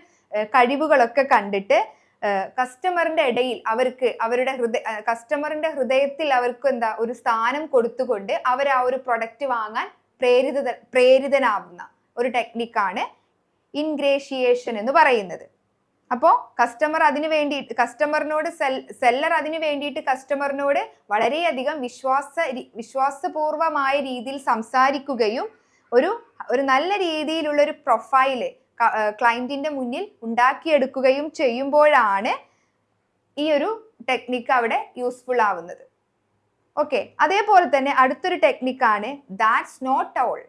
കഴിവുകളൊക്കെ കണ്ടിട്ട് കസ്റ്റമറിന്റെ ഇടയിൽ അവർക്ക് കസ്റ്റമറിന്റെ ഹൃദയത്തിൽ അവർക്ക് ഒരു സ്ഥാനം കൊടുത്തുകൊണ്ട് അവർ ആ ഒരു പ്രൊഡക്റ്റ് വാങ്ങാൻ പ്രേരിതനാവുന്ന ഒരു ടെക്നിക്കാണ് ഇൻഗ്രേഷിയേഷൻ എന്ന് പറയുന്നത്. അപ്പോൾ സെല്ലർ അതിനു വേണ്ടിയിട്ട് കസ്റ്റമറിനോട് വളരെയധികം വിശ്വാസപൂർവമായ രീതിയിൽ സംസാരിക്കുകയും ഒരു നല്ല രീതിയിലുള്ള ഒരു പ്രൊഫൈല് ക്ലയന്റിന്റെ മുന്നിൽ ഉണ്ടാക്കിയെടുക്കുകയും ചെയ്യുമ്പോഴാണ് ഈ ഒരു ടെക്നിക്ക് അവിടെ യൂസ്ഫുൾ ആവുന്നത്. ഓക്കെ, അതേപോലെ തന്നെ അടുത്തൊരു ടെക്നിക്കാണ് ദാറ്റ്സ് നോട്ട് ഓൾ,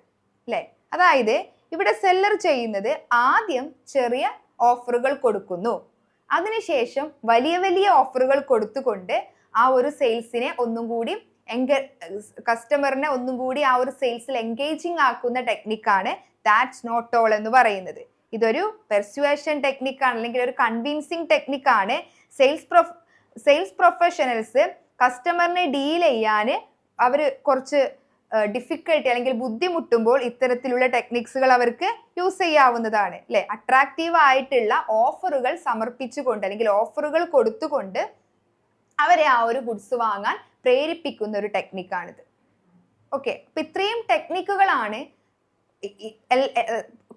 അല്ലേ? അതായത് ഇവിടെ സെല്ലർ ചെയ്യുന്നത് ആദ്യം ചെറിയ ഓഫറുകൾ കൊടുക്കുന്നു, അതിനുശേഷം വലിയ വലിയ ഓഫറുകൾ കൊടുത്തുകൊണ്ട് ആ ഒരു സെയിൽസിനെ ഒന്നും കൂടി കസ്റ്റമറിനെ ഒന്നും കൂടി ആ ഒരു സെയിൽസിൽ എൻഗേജിങ് ആക്കുന്ന ടെക്നിക്കാണ് ദാറ്റ്സ് നോട്ട് ഓൾ എന്ന് പറയുന്നത്. ഇതൊരു പെർസ്യുവേഷൻ ടെക്നിക്കാണ്, അല്ലെങ്കിൽ ഒരു കൺവിൻസിങ് ടെക്നിക്കാണ്. സെയിൽസ് പ്രൊഫഷണൽസ് കസ്റ്റമറിനെ ഡീൽ ചെയ്യാൻ അവർ കുറച്ച് ഡിഫിക്കൽട്ടി അല്ലെങ്കിൽ ബുദ്ധിമുട്ടുമ്പോൾ ഇത്തരത്തിലുള്ള ടെക്നിക്സുകൾ അവർക്ക് യൂസ് ചെയ്യാവുന്നതാണ്, അല്ലെ? അട്രാക്റ്റീവ് ആയിട്ടുള്ള ഓഫറുകൾ സമർപ്പിച്ചുകൊണ്ട് അല്ലെങ്കിൽ ഓഫറുകൾ കൊടുത്തുകൊണ്ട് അവരെ ആ ഒരു ഗുഡ്സ് വാങ്ങാൻ പ്രേരിപ്പിക്കുന്ന ഒരു ടെക്നിക്കാണിത്. ഓക്കെ, അപ്പൊ ഇത്രയും ടെക്നിക്കുകളാണ്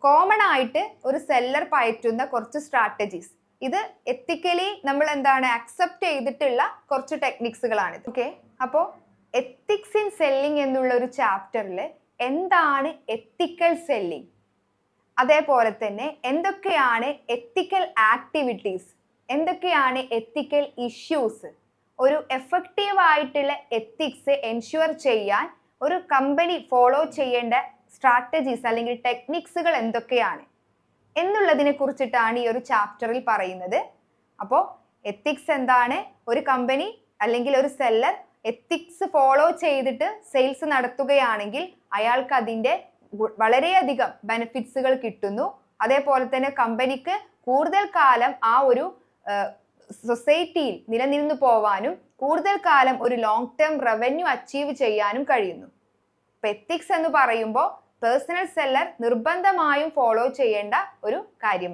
കോമൺ ആയിട്ട് ഒരു സെല്ലർ പയറ്റുന്ന കുറച്ച് സ്ട്രാറ്റജീസ്. ഇത് എത്തിക്കലി നമ്മൾ എന്താണ് അക്സെപ്റ്റ് ചെയ്തിട്ടുള്ള കുറച്ച് ടെക്നിക്സുകളാണ്. ഓക്കെ, അപ്പോൾ എത്തിക്സ് ഇൻ സെല്ലിംഗ് എന്നുള്ള ഒരു ചാപ്റ്ററിൽ എന്താണ് എത്തിക്കൽ സെല്ലിംഗ്, അതേപോലെ തന്നെ എന്തൊക്കെയാണ് എത്തിക്കൽ ആക്ടിവിറ്റീസ്, എന്തൊക്കെയാണ് എത്തിക്കൽ ഇഷ്യൂസ്, ഒരു എഫക്റ്റീവ് ആയിട്ടുള്ള എത്തിക്സ് എൻഷുവർ ചെയ്യാൻ ഒരു കമ്പനി ഫോളോ ചെയ്യേണ്ട സ്ട്രാറ്റജീസ് അല്ലെങ്കിൽ ടെക്നിക്സുകൾ എന്തൊക്കെയാണ് എന്നുള്ളതിനെ കുറിച്ചിട്ടാണ് ഈ ഒരു ചാപ്റ്ററിൽ പറയുന്നത്. അപ്പോൾ എത്തിക്സ് എന്താണ്, ഒരു കമ്പനി അല്ലെങ്കിൽ ഒരു സെല്ലർ എത്തിക്സ് ഫോളോ ചെയ്തിട്ട് സെയിൽസ് നടത്തുകയാണെങ്കിൽ അയാൾക്ക് അതിൻ്റെ വളരെയധികം ബെനിഫിറ്റ്സുകൾ കിട്ടുന്നു. അതേപോലെ തന്നെ കമ്പനിക്ക് കൂടുതൽ കാലം ആ ഒരു സൊസൈറ്റിയിൽ നിലനിന്നു പോവാനും കൂടുതൽ കാലം ഒരു ലോങ് ടേം റവന്യൂ അച്ചീവ് ചെയ്യാനും കഴിയുന്നു. ഇപ്പൊ എത്തിക്സ് എന്ന് പറയുമ്പോൾ പേഴ്സണൽ സെല്ലർ നിർബന്ധമായും ഫോളോ ചെയ്യേണ്ട ഒരു കാര്യമാണ്.